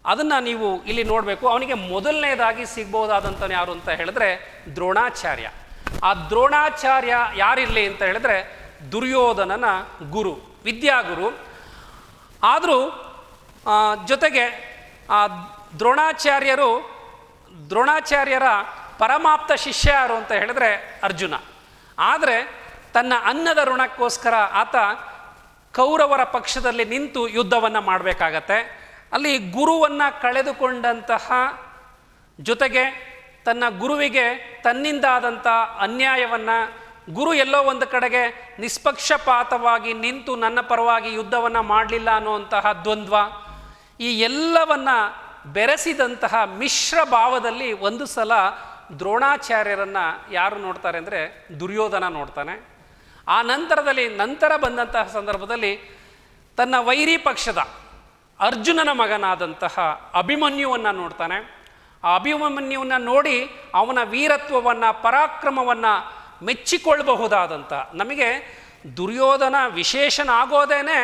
ಅದನ್ನು ನೀವು ಇಲ್ಲಿ ನೋಡಬೇಕು. ಅವನಿಗೆ ಮೊದಲನೇದಾಗಿ ಸಿಗ್ಬೋದಾದಂಥವ್ನು ಯಾರು ಅಂತ ಹೇಳಿದ್ರೆ ದ್ರೋಣಾಚಾರ್ಯ. ಆ ದ್ರೋಣಾಚಾರ್ಯ ಯಾರಿರಲಿ ಅಂತ ಹೇಳಿದ್ರೆ ದುರ್ಯೋಧನನ ಗುರು, ವಿದ್ಯಾಗುರು. ಆದರೂ ಜೊತೆಗೆ ಆ ದ್ರೋಣಾಚಾರ್ಯರ ಪರಮಾಪ್ತ ಶಿಷ್ಯ ಯಾರು ಅಂತ ಹೇಳಿದ್ರೆ ಅರ್ಜುನ. ಆದರೆ ತನ್ನ ಅನ್ನದ ಋಣಕ್ಕೋಸ್ಕರ ಆತ ಕೌರವರ ಪಕ್ಷದಲ್ಲಿ ನಿಂತು ಯುದ್ಧವನ್ನು ಮಾಡಬೇಕಾಗತ್ತೆ. ಅಲ್ಲಿ ಗುರುವನ್ನು ಕಳೆದುಕೊಂಡಂತಹ ಜೊತೆಗೆ ತನ್ನ ಗುರುವಿಗೆ ತನ್ನಿಂದಾದಂಥ ಅನ್ಯಾಯವನ್ನು, ಗುರು ಎಲ್ಲೋ ಒಂದು ಕಡೆಗೆ ನಿಷ್ಪಕ್ಷಪಾತವಾಗಿ ನಿಂತು ನನ್ನ ಪರವಾಗಿ ಯುದ್ಧವನ್ನು ಮಾಡಲಿಲ್ಲ ಅನ್ನುವಂತಹ ದ್ವಂದ್ವ, ಈ ಎಲ್ಲವನ್ನು ಬೆರೆಸಿದಂತಹ ಮಿಶ್ರ ಭಾವದಲ್ಲಿ ಒಂದು ಸಲ ದ್ರೋಣಾಚಾರ್ಯರನ್ನು ಯಾರು ನೋಡ್ತಾರೆ ಅಂದರೆ ದುರ್ಯೋಧನ ನೋಡ್ತಾನೆ. ಆ ನಂತರ ಬಂದಂತಹ ಸಂದರ್ಭದಲ್ಲಿ ತನ್ನ ವೈರಿ ಪಕ್ಷದ ಅರ್ಜುನನ ಮಗನಾದಂತಹ ಅಭಿಮನ್ಯುವನ್ನು ನೋಡ್ತಾನೆ. ಆ ಅಭಿಮನ್ಯುವನ್ನು ನೋಡಿ ಅವನ ವೀರತ್ವವನ್ನು, ಪರಾಕ್ರಮವನ್ನು ಮೆಚ್ಚಿಕೊಳ್ಳಬಹುದಾದಂಥ, ನಮಗೆ ದುರ್ಯೋಧನ ವಿಶೇಷನಾಗೋದೇನೆ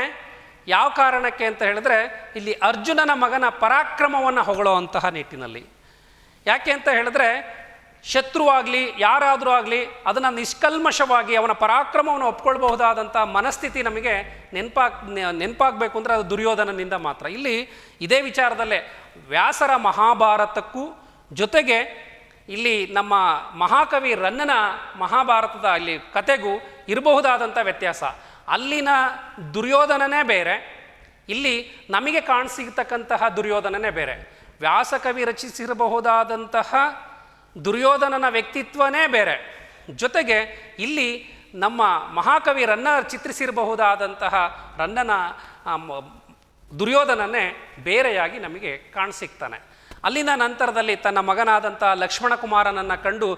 ಯಾವ ಕಾರಣಕ್ಕೆ ಅಂತ ಹೇಳಿದ್ರೆ ಇಲ್ಲಿ ಅರ್ಜುನನ ಮಗನ ಪರಾಕ್ರಮವನ್ನು ಹೊಗಳೋವಂತಹ ನಿಟ್ಟಿನಲ್ಲಿ. ಯಾಕೆ ಅಂತ ಹೇಳಿದ್ರೆ ಶತ್ರುವಾಗಲಿ ಯಾರಾದರೂ ಆಗಲಿ ಅದನ್ನು ನಿಷ್ಕಲ್ಮಶವಾಗಿ ಅವನ ಪರಾಕ್ರಮವನ್ನು ಒಪ್ಕೊಳ್ಬಹುದಾದಂಥ ಮನಸ್ಥಿತಿ ನಮಗೆ ನೆನಪಾಗಬೇಕು ಅಂದರೆ ಅದು ದುರ್ಯೋಧನನಿಂದ ಮಾತ್ರ. ಇಲ್ಲಿ ಇದೇ ವಿಚಾರದಲ್ಲೇ ವ್ಯಾಸರ ಮಹಾಭಾರತಕ್ಕೂ ಜೊತೆಗೆ ಇಲ್ಲಿ ನಮ್ಮ ಮಹಾಕವಿ ರನ್ನನ ಮಹಾಭಾರತದ ಇಲ್ಲಿ ಕತೆಗೂ ಇರಬಹುದಾದಂಥ ವ್ಯತ್ಯಾಸ. ಅಲ್ಲಿನ ದುರ್ಯೋಧನನೇ ಬೇರೆ, ಇಲ್ಲಿ ನಮಗೆ ಕಾಣಿಸಿರ್ತಕ್ಕಂತಹ ದುರ್ಯೋಧನನೇ ಬೇರೆ. ವ್ಯಾಸಕವಿ ರಚಿಸಿರಬಹುದಾದಂತಹ ದುರ್ಯೋಧನನ ವ್ಯಕ್ತಿತ್ವನೇ ಬೇರೆ. ಜೊತೆಗೆ ಇಲ್ಲಿ ನಮ್ಮ ಮಹಾಕವಿ ರನ್ನ ಚಿತ್ರಿಸಿರಬಹುದಾದಂತಹ ರನ್ನನ ದುರ್ಯೋಧನನೇ ಬೇರೆಯಾಗಿ ನಮಗೆ ಕಾಣಸಿಗ್ತಾನೆ. ಅಲ್ಲಿನ ನಂತರದಲ್ಲಿ ತನ್ನ ಮಗನಾದಂಥ ಲಕ್ಷ್ಮಣ ಕುಮಾರನನ್ನು ಕಂಡು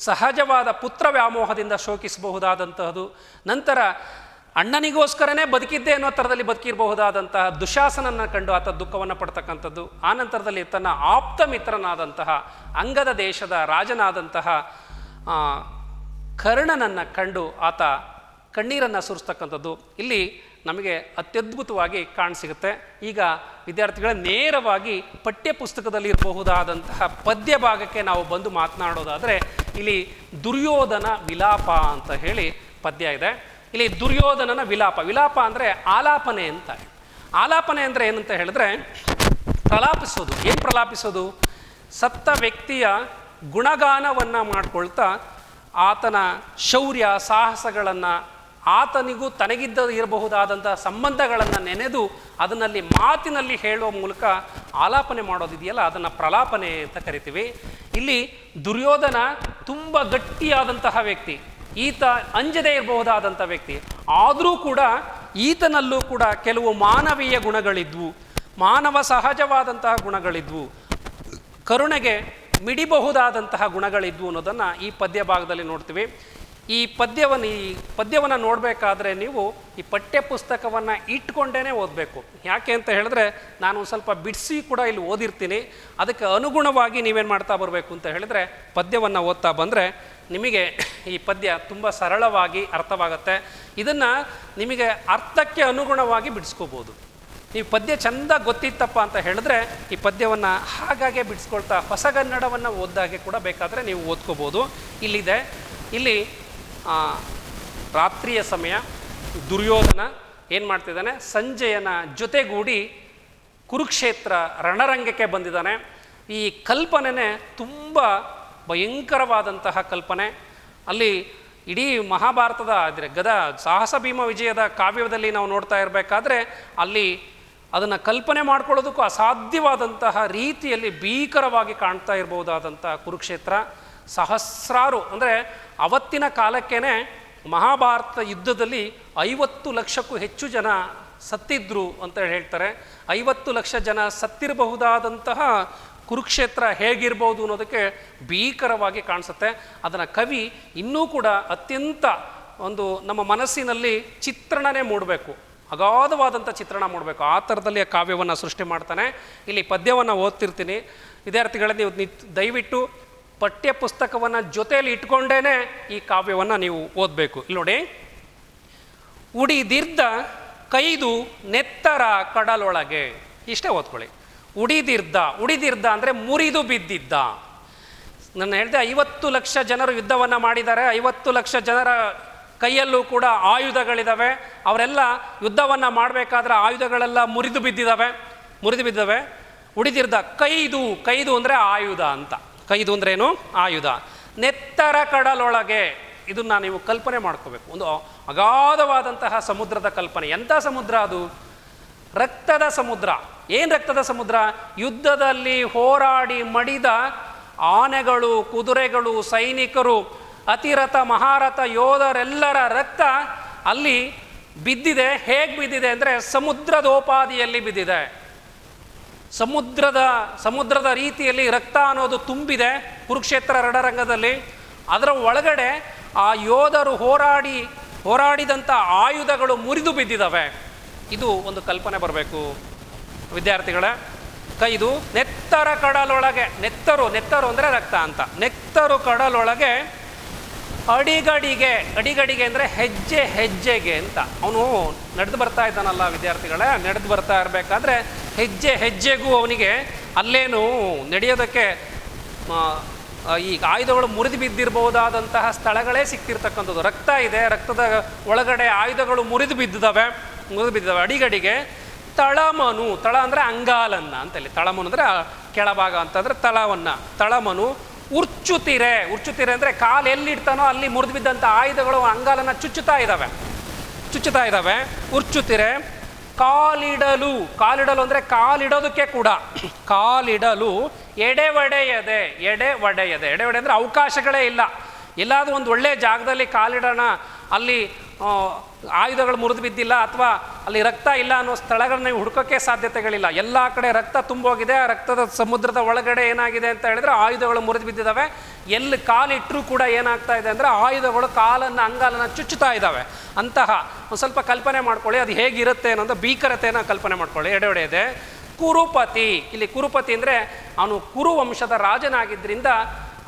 ಸಹಜವಾದ ಪುತ್ರ ವ್ಯಾಮೋಹದಿಂದ ಶೋಕಿಸಬಹುದಾದಂತಹದ್ದು, ನಂತರ ಅಣ್ಣನಿಗೋಸ್ಕರನೇ ಬದುಕಿದ್ದೆ ಅನ್ನೋ ಥರದಲ್ಲಿ ಬದುಕಿರಬಹುದಾದಂತಹ ದುಶಾಸನನ್ನು ಕಂಡು ಆತ ದುಃಖವನ್ನು ಪಡ್ತಕ್ಕಂಥದ್ದು. ಆ ನಂತರದಲ್ಲಿ ತನ್ನ ಆಪ್ತ ಮಿತ್ರನಾದಂತಹ ಅಂಗದ ದೇಶದ ರಾಜನಾದಂತಹ ಕರ್ಣನನ್ನು ಕಂಡು ಆತ ಕಣ್ಣೀರನ್ನು ಸುರಿಸ್ತಕ್ಕಂಥದ್ದು ಇಲ್ಲಿ ನಮಗೆ ಅತ್ಯದ್ಭುತವಾಗಿ ಕಾಣಸಿಗುತ್ತೆ. ಈಗ ವಿದ್ಯಾರ್ಥಿಗಳ ನೇರವಾಗಿ ಪಠ್ಯಪುಸ್ತಕದಲ್ಲಿ ಇರಬಹುದಾದಂತಹ ಪದ್ಯ ಭಾಗಕ್ಕೆ ನಾವು ಬಂದು ಮಾತನಾಡೋದಾದರೆ ಇಲ್ಲಿ ದುರ್ಯೋಧನ ವಿಲಾಪ ಅಂತ ಹೇಳಿ ಪದ್ಯ ಇದೆ. ಇಲ್ಲಿ ದುರ್ಯೋಧನನ ವಿಲಾಪ ಅಂದರೆ ಆಲಾಪನೆ ಅಂತ. ಆಲಾಪನೆ ಅಂದರೆ ಏನಂತ ಹೇಳಿದ್ರೆ ಪ್ರಲಾಪಿಸೋದು. ಏನು ಪ್ರಲಾಪಿಸೋದು? ಸತ್ತ ವ್ಯಕ್ತಿಯ ಗುಣಗಾನವನ್ನು ಮಾಡ್ಕೊಳ್ತಾ ಆತನ ಶೌರ್ಯ ಸಾಹಸಗಳನ್ನು, ಆತನಿಗೂ ತನಗಿದ್ದ ಇರಬಹುದಾದಂಥ ಸಂಬಂಧಗಳನ್ನು ನೆನೆದು ಅದನ್ನಲ್ಲಿ ಮಾತಿನಲ್ಲಿ ಹೇಳುವ ಮೂಲಕ ಆಲಾಪನೆ ಮಾಡೋದಿದೆಯಲ್ಲ, ಅದನ್ನು ಪ್ರಲಾಪನೆ ಅಂತ ಕರಿತೀವಿ. ಇಲ್ಲಿ ದುರ್ಯೋಧನ ತುಂಬ ಗಟ್ಟಿಯಾದಂತಹ ವ್ಯಕ್ತಿ, ಈತ ಅಂಜದೇ ಇರಬಹುದಾದಂಥ ವ್ಯಕ್ತಿ. ಆದರೂ ಕೂಡ ಈತನಲ್ಲೂ ಕೂಡ ಕೆಲವು ಮಾನವೀಯ ಗುಣಗಳಿದ್ವು, ಮಾನವ ಸಹಜವಾದಂತಹ ಗುಣಗಳಿದ್ವು, ಕರುಣೆಗೆ ಮಿಡಿಬಹುದಾದಂತಹ ಗುಣಗಳಿದ್ವು ಅನ್ನೋದನ್ನು ಈ ಪದ್ಯ ಭಾಗದಲ್ಲಿ ನೋಡ್ತೀವಿ. ಈ ಪದ್ಯವನ್ನು ನೋಡಬೇಕಾದ್ರೆ ನೀವು ಈ ಪಠ್ಯ ಪುಸ್ತಕವನ್ನು ಇಟ್ಕೊಂಡೇ ಓದಬೇಕು. ಯಾಕೆ ಅಂತ ಹೇಳಿದ್ರೆ ನಾನು ಸ್ವಲ್ಪ ಬಿಡಿಸಿ ಕೂಡ ಇಲ್ಲಿ ಓದಿರ್ತೀನಿ. ಅದಕ್ಕೆ ಅನುಗುಣವಾಗಿ ನೀವೇನು ಮಾಡ್ತಾ ಬರಬೇಕು ಅಂತ ಹೇಳಿದ್ರೆ ಪದ್ಯವನ್ನು ಓದ್ತಾ ಬಂದರೆ ನಿಮಗೆ ಈ ಪದ್ಯ ತುಂಬ ಸರಳವಾಗಿ ಅರ್ಥವಾಗುತ್ತೆ. ಇದನ್ನು ನಿಮಗೆ ಅರ್ಥಕ್ಕೆ ಅನುಗುಣವಾಗಿ ಬಿಡಿಸ್ಕೋಬೋದು. ನೀವು ಪದ್ಯ ಚೆಂದ ಗೊತ್ತಿತ್ತಪ್ಪ ಅಂತ ಹೇಳಿದ್ರೆ ಈ ಪದ್ಯವನ್ನು ಹಾಗಾಗೆ ಬಿಡಿಸ್ಕೊಳ್ತಾ ಹೊಸಗನ್ನಡವನ್ನು ಓದ್ದಾಗೆ ಕೂಡ ಬೇಕಾದರೆ ನೀವು ಓದ್ಕೋಬೋದು. ಇಲ್ಲಿದೆ, ಇಲ್ಲಿ ರಾತ್ರಿಯ ಸಮಯ ದುರ್ಯೋಧನ ಏನು ಮಾಡ್ತಿದ್ದಾನೆ, ಸಂಜಯನ ಜೊತೆಗೂಡಿ ಕುರುಕ್ಷೇತ್ರ ರಣರಂಗಕ್ಕೆ ಬಂದಿದ್ದಾನೆ. ಈ ಕಲ್ಪನೆ ತುಂಬ ಭಯಂಕರವಾದಂತಹ ಕಲ್ಪನೆ. ಅಲ್ಲಿ ಇಡೀ ಮಹಾಭಾರತದ ಸಾಹಸ ಭೀಮ ವಿಜಯದ ಕಾವ್ಯದಲ್ಲಿ ನಾವು ನೋಡ್ತಾ ಇರಬೇಕಾದ್ರೆ ಅಲ್ಲಿ ಅದನ್ನು ಕಲ್ಪನೆ ಮಾಡ್ಕೊಳ್ಳೋದಕ್ಕೂ ಅಸಾಧ್ಯವಾದಂತಹ ರೀತಿಯಲ್ಲಿ ಭೀಕರವಾಗಿ ಕಾಣ್ತಾ ಇರಬಹುದಾದಂಥ ಕುರುಕ್ಷೇತ್ರ. ಸಹಸ್ರಾರು ಅಂದರೆ ಅವತ್ತಿನ ಕಾಲಕ್ಕೇ ಮಹಾಭಾರತ ಯುದ್ಧದಲ್ಲಿ 50 ಲಕ್ಷಕ್ಕೂ ಹೆಚ್ಚು ಜನ ಸತ್ತಿದ್ರು ಅಂತ ಹೇಳ್ತಾರೆ. 50 ಲಕ್ಷ ಜನ ಸತ್ತಿರಬಹುದಾದಂತಹ ಕುರುಕ್ಷೇತ್ರ ಹೇಗಿರ್ಬೋದು ಅನ್ನೋದಕ್ಕೆ ಭೀಕರವಾಗಿ ಕಾಣಿಸುತ್ತೆ. ಅದನ್ನು ಕವಿ ಇನ್ನೂ ಕೂಡ ಅತ್ಯಂತ ಒಂದು ನಮ್ಮ ಮನಸ್ಸಿನಲ್ಲಿ ಚಿತ್ರಣನೇ ಮೂಡಬೇಕು, ಅಗಾಧವಾದಂಥ ಚಿತ್ರಣ ಮಾಡಬೇಕು. ಆ ಥರದಲ್ಲಿ ಆ ಕಾವ್ಯವನ್ನು ಸೃಷ್ಟಿ ಮಾಡ್ತಾನೆ. ಇಲ್ಲಿ ಪದ್ಯವನ್ನು ಓದ್ತಿರ್ತೀನಿ. ವಿದ್ಯಾರ್ಥಿಗಳೇ, ನೀವು ದಯವಿಟ್ಟು ಪಠ್ಯ ಪುಸ್ತಕವನ್ನು ಜೊತೆಯಲ್ಲಿ ಇಟ್ಕೊಂಡೇ ಈ ಕಾವ್ಯವನ್ನು ನೀವು ಓದಬೇಕು. ಇಲ್ಲಿ ನೋಡಿ, ಉಡಿದಿರ್ದ ಕೈದು ನೆತ್ತರ ಕಡಲೊಳಗೆ, ಇಷ್ಟೇ ಓದ್ಕೊಳ್ಳಿ. ಉಡಿದಿರ್ದ ಅಂದರೆ ಮುರಿದು ಬಿದ್ದಿದ್ದ. ನಾನು ಹೇಳಿದೆ 50 ಲಕ್ಷ ಜನರು ಯುದ್ಧವನ್ನು ಮಾಡಿದ್ದಾರೆ. 50 ಲಕ್ಷ ಜನರ ಕೈಯಲ್ಲೂ ಕೂಡ ಆಯುಧಗಳಿದ್ದಾವೆ. ಅವರೆಲ್ಲ ಯುದ್ಧವನ್ನು ಮಾಡಬೇಕಾದ್ರೆ ಆಯುಧಗಳೆಲ್ಲ ಮುರಿದು ಬಿದ್ದಿದ್ದಾವೆ. ಉಡಿದಿರ್ದ ಕೈದು ಅಂದರೆ ಆಯುಧ ಅಂತ. ಕೈದು ಅಂದ್ರೇನು? ಆಯುಧ. ನೆತ್ತರ ಕಡಲೊಳಗೆ, ಇದನ್ನು ನೀವು ಕಲ್ಪನೆ ಮಾಡ್ಕೋಬೇಕು. ಒಂದು ಅಗಾಧವಾದಂತಹ ಸಮುದ್ರದ ಕಲ್ಪನೆ. ಎಂಥ ಸಮುದ್ರ ಅದು? ರಕ್ತದ ಸಮುದ್ರ. ಏನು ರಕ್ತದ ಸಮುದ್ರ? ಯುದ್ಧದಲ್ಲಿ ಹೋರಾಡಿ ಮಡಿದ ಆನೆಗಳು, ಕುದುರೆಗಳು, ಸೈನಿಕರು, ಅತಿರಥ ಮಹಾರಥ ಯೋಧರೆಲ್ಲರ ರಕ್ತ ಅಲ್ಲಿ ಬಿದ್ದಿದೆ. ಹೇಗೆ ಬಿದ್ದಿದೆ ಅಂದರೆ ಸಮುದ್ರದೋಪಾದಿಯಲ್ಲಿ ಬಿದ್ದಿದೆ. ಸಮುದ್ರದ ರೀತಿಯಲ್ಲಿ ರಕ್ತ ಅನ್ನೋದು ತುಂಬಿದೆ ಕುರುಕ್ಷೇತ್ರ ರಣರಂಗದಲ್ಲಿ. ಅದರ ಒಳಗಡೆ ಆ ಯೋಧರು ಹೋರಾಡಿದಂಥ ಆಯುಧಗಳು ಮುರಿದು ಬಿದ್ದಿದ್ದಾವೆ. ಇದು ಒಂದು ಕಲ್ಪನೆ ಬರಬೇಕು ವಿದ್ಯಾರ್ಥಿಗಳೇ. ಕೈದು ನೆತ್ತರ ಕಡಲೊಳಗೆ, ನೆತ್ತರು ಅಂದರೆ ರಕ್ತ ಅಂತ. ನೆತ್ತರು ಕಡಲೊಳಗೆ ಅಡಿಗಡಿಗೆ ಅಂದರೆ ಹೆಜ್ಜೆಗೆ ಅಂತ. ಅವನು ನಡೆದು ಬರ್ತಾ ಇದ್ದಾನಲ್ಲ ವಿದ್ಯಾರ್ಥಿಗಳೇ, ನಡೆದು ಬರ್ತಾ ಇರಬೇಕಾದ್ರೆ ಹೆಜ್ಜೆಗೂ ಅವನಿಗೆ ಅಲ್ಲೇನು ನಡೆಯೋದಕ್ಕೆ ಈ ಆಯುಧಗಳು ಮುರಿದು ಬಿದ್ದಿರಬಹುದಾದಂತಹ ಸ್ಥಳಗಳೇ ಸಿಕ್ತಿರ್ತಕ್ಕಂಥದ್ದು. ರಕ್ತ ಇದೆ, ರಕ್ತದ ಒಳಗಡೆ ಆಯುಧಗಳು ಮುರಿದು ಬಿದ್ದಿದ್ದಾವೆ. ಅಡಿಗಡಿಗೆ ತಳಮನು, ತಳ ಅಂದರೆ ಅಂಗಾಲನ್ನ ಅಂತಲ್ಲಿ. ತಳಮನು ಅಂದರೆ ಕೆಳಭಾಗ ಅಂತಂದರೆ ತಳಮನು. ಉರ್ಚುತಿರೆ ಅಂದರೆ ಕಾಲು ಎಲ್ಲಿಡ್ತಾನೋ ಅಲ್ಲಿ ಮುರಿದು ಬಿದ್ದಂಥ ಆಯುಧಗಳು ಅಂಗಾಲನ್ನು ಚುಚ್ಚುತ್ತಾ ಇದ್ದಾವೆ. ಉರ್ಚುತಿರೆ. ಕಾಲಿಡಲು ಅಂದರೆ ಕಾಲಿಡೋದಕ್ಕೆ ಕೂಡ. ಕಾಲಿಡಲು ಎಡೆ ಒಡೆಯದೆ ಅಂದರೆ ಅವಕಾಶಗಳೇ ಇಲ್ಲ. ಎಲ್ಲಾದರೂ ಒಂದು ಒಳ್ಳೆಯ ಜಾಗದಲ್ಲಿ ಕಾಲಿಡೋಣ, ಅಲ್ಲಿ ಆಯುಧಗಳು ಮುರಿದು ಬಿದ್ದಿಲ್ಲ ಅಥವಾ ಅಲ್ಲಿ ರಕ್ತ ಇಲ್ಲ ಅನ್ನೋ ಸ್ಥಳಗಳನ್ನ ನೀವು ಹುಡುಕೋಕ್ಕೆ ಸಾಧ್ಯತೆಗಳಿಲ್ಲ. ಎಲ್ಲ ಕಡೆ ರಕ್ತ ತುಂಬೋಗಿದೆ. ಆ ರಕ್ತದ ಸಮುದ್ರದ ಒಳಗಡೆ ಏನಾಗಿದೆ ಅಂತ ಹೇಳಿದ್ರೆ ಆಯುಧಗಳು ಮುರಿದು ಬಿದ್ದಿದ್ದಾವೆ. ಎಲ್ಲಿ ಕಾಲಿಟ್ಟರೂ ಕೂಡ ಏನಾಗ್ತಾ ಇದೆ ಅಂದರೆ ಆಯುಧಗಳು ಅಂಗಾಲನ್ನು ಚುಚ್ಚುತ್ತಾ ಇದ್ದಾವೆ. ಅಂತಹ ಒಂದು ಸ್ವಲ್ಪ ಕಲ್ಪನೆ ಮಾಡ್ಕೊಳ್ಳಿ, ಅದು ಹೇಗಿರುತ್ತೆ ಅನ್ನೋದು ಭೀಕರತೆಯನ್ನು ಕಲ್ಪನೆ ಮಾಡ್ಕೊಳ್ಳಿ. ಎಡೆ ಹೊಡೆಯದೆ. ಕುರುಪತಿ. ಇಲ್ಲಿ ಕುರುಪತಿ ಅಂದರೆ ಅವನು ಕುರು ವಂಶದ ರಾಜನಾಗಿದ್ದರಿಂದ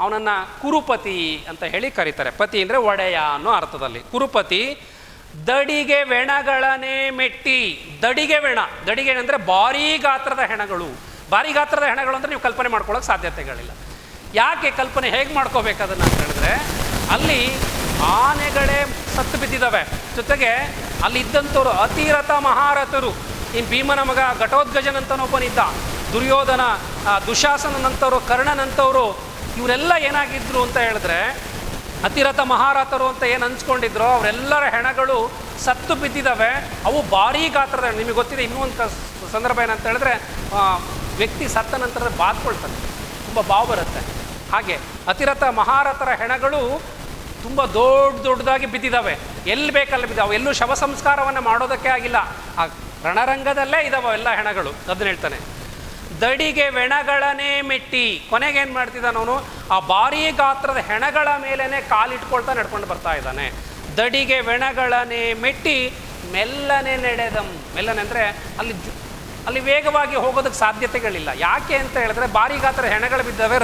ಅವನನ್ನು ಕುರುಪತಿ ಅಂತ ಹೇಳಿ ಕರೀತಾರೆ. ಪತಿ ಅಂದರೆ ಒಡೆಯ ಅನ್ನೋ ಅರ್ಥದಲ್ಲಿ. ಕುರುಪತಿ. ದಡಿಗೆ ವೆಣಗಳನ್ನೇ ಮೆಟ್ಟಿ. ದಡಿಗೆ ಅಂದರೆ ಭಾರೀ ಗಾತ್ರದ ಹೆಣಗಳು. ಅಂದರೆ ನೀವು ಕಲ್ಪನೆ ಮಾಡ್ಕೊಳ್ಳೋಕೆ ಸಾಧ್ಯತೆಗಳಿಲ್ಲ. ಯಾಕೆ ಕಲ್ಪನೆ ಹೇಗೆ ಮಾಡ್ಕೋಬೇಕು ಅದನ್ನು ಅಂತ ಹೇಳಿದ್ರೆ, ಅಲ್ಲಿ ಆನೆಗಳೇ ಸತ್ತು ಬಿದ್ದಿದ್ದಾವೆ. ಜೊತೆಗೆ ಅಲ್ಲಿ ಇದ್ದಂಥವ್ರು ಅತಿರಥ ಮಹಾರಥರು. ಇನ್ನು ಭೀಮನ ಮಗ ಘಟೋತ್ಕಜನಂತನೊಬ್ಬನಿದ್ದ, ದುರ್ಯೋಧನ, ದುಶಾಸನಂತವರು, ಕರ್ಣನಂತವರು, ಇವರೆಲ್ಲ ಏನಾಗಿದ್ರು ಅಂತ ಹೇಳಿದ್ರೆ ಅತಿರಥ ಮಹಾರಥರು ಅಂತ ಏನು ಅನ್ಸ್ಕೊಂಡಿದ್ರು ಅವರೆಲ್ಲರ ಹೆಣಗಳು ಸತ್ತು ಬಿದ್ದಿದ್ದಾವೆ. ಅವು ಭಾರೀ ಗಾತ್ರದ. ನಿಮಗೆ ಗೊತ್ತಿದೆ ಇನ್ನೊಂದು ಸಂದರ್ಭ ಏನಂತ ಹೇಳಿದ್ರೆ, ವ್ಯಕ್ತಿ ಸತ್ತ ನಂತರ ಬಾದ್ಕೊಳ್ತಾನೆ, ತುಂಬ ಬಾವು ಬರುತ್ತೆ. ಹಾಗೆ ಅತಿರಥ ಮಹಾರಥರ ಹೆಣಗಳು ತುಂಬ ದೊಡ್ಡದಾಗಿ ಬಿದ್ದಿದ್ದಾವೆ. ಎಲ್ಲಿ ಬೇಕಲ್ಲಿ ಬಿದ್ದಾವೆ. ಎಲ್ಲೂ ಶವ ಸಂಸ್ಕಾರವನ್ನು ಮಾಡೋದಕ್ಕೆ ಆಗಿಲ್ಲ. ಆ ರಣರಂಗದಲ್ಲೇ ಇದ್ದಾವೆ ಎಲ್ಲ ಹೆಣಗಳು. ಅದನ್ನ ಹೇಳ್ತಾನೆ. ದಡಿಗೆ ವೆಣಗಳನ್ನೇ ಮೆಟ್ಟಿ, ಕೊನೆಗೆ ಏನು ಮಾಡ್ತಿದ್ದಾನೆ ಅವನು, ಆ ಭಾರೀ ಗಾತ್ರದ ಹೆಣಗಳ ಮೇಲೇ ಕಾಲಿಟ್ಕೊಳ್ತಾ ನಡ್ಕೊಂಡು ಬರ್ತಾ ಇದ್ದಾನೆ. ದಡಿಗೆ ವೆಣಗಳನ್ನೇ ಮೆಟ್ಟಿ ಮೆಲ್ಲನೆ ನಡೆದಂ. ಮೆಲ್ಲನೆ ಅಂದರೆ ಅಲ್ಲಿ ವೇಗವಾಗಿ ಹೋಗೋದಕ್ಕೆ ಸಾಧ್ಯತೆಗಳಿಲ್ಲ. ಯಾಕೆ ಅಂತ ಹೇಳಿದ್ರೆ ಭಾರೀ ಗಾತ್ರದ ಹೆಣಗಳು ಬಿದ್ದಾವೆ,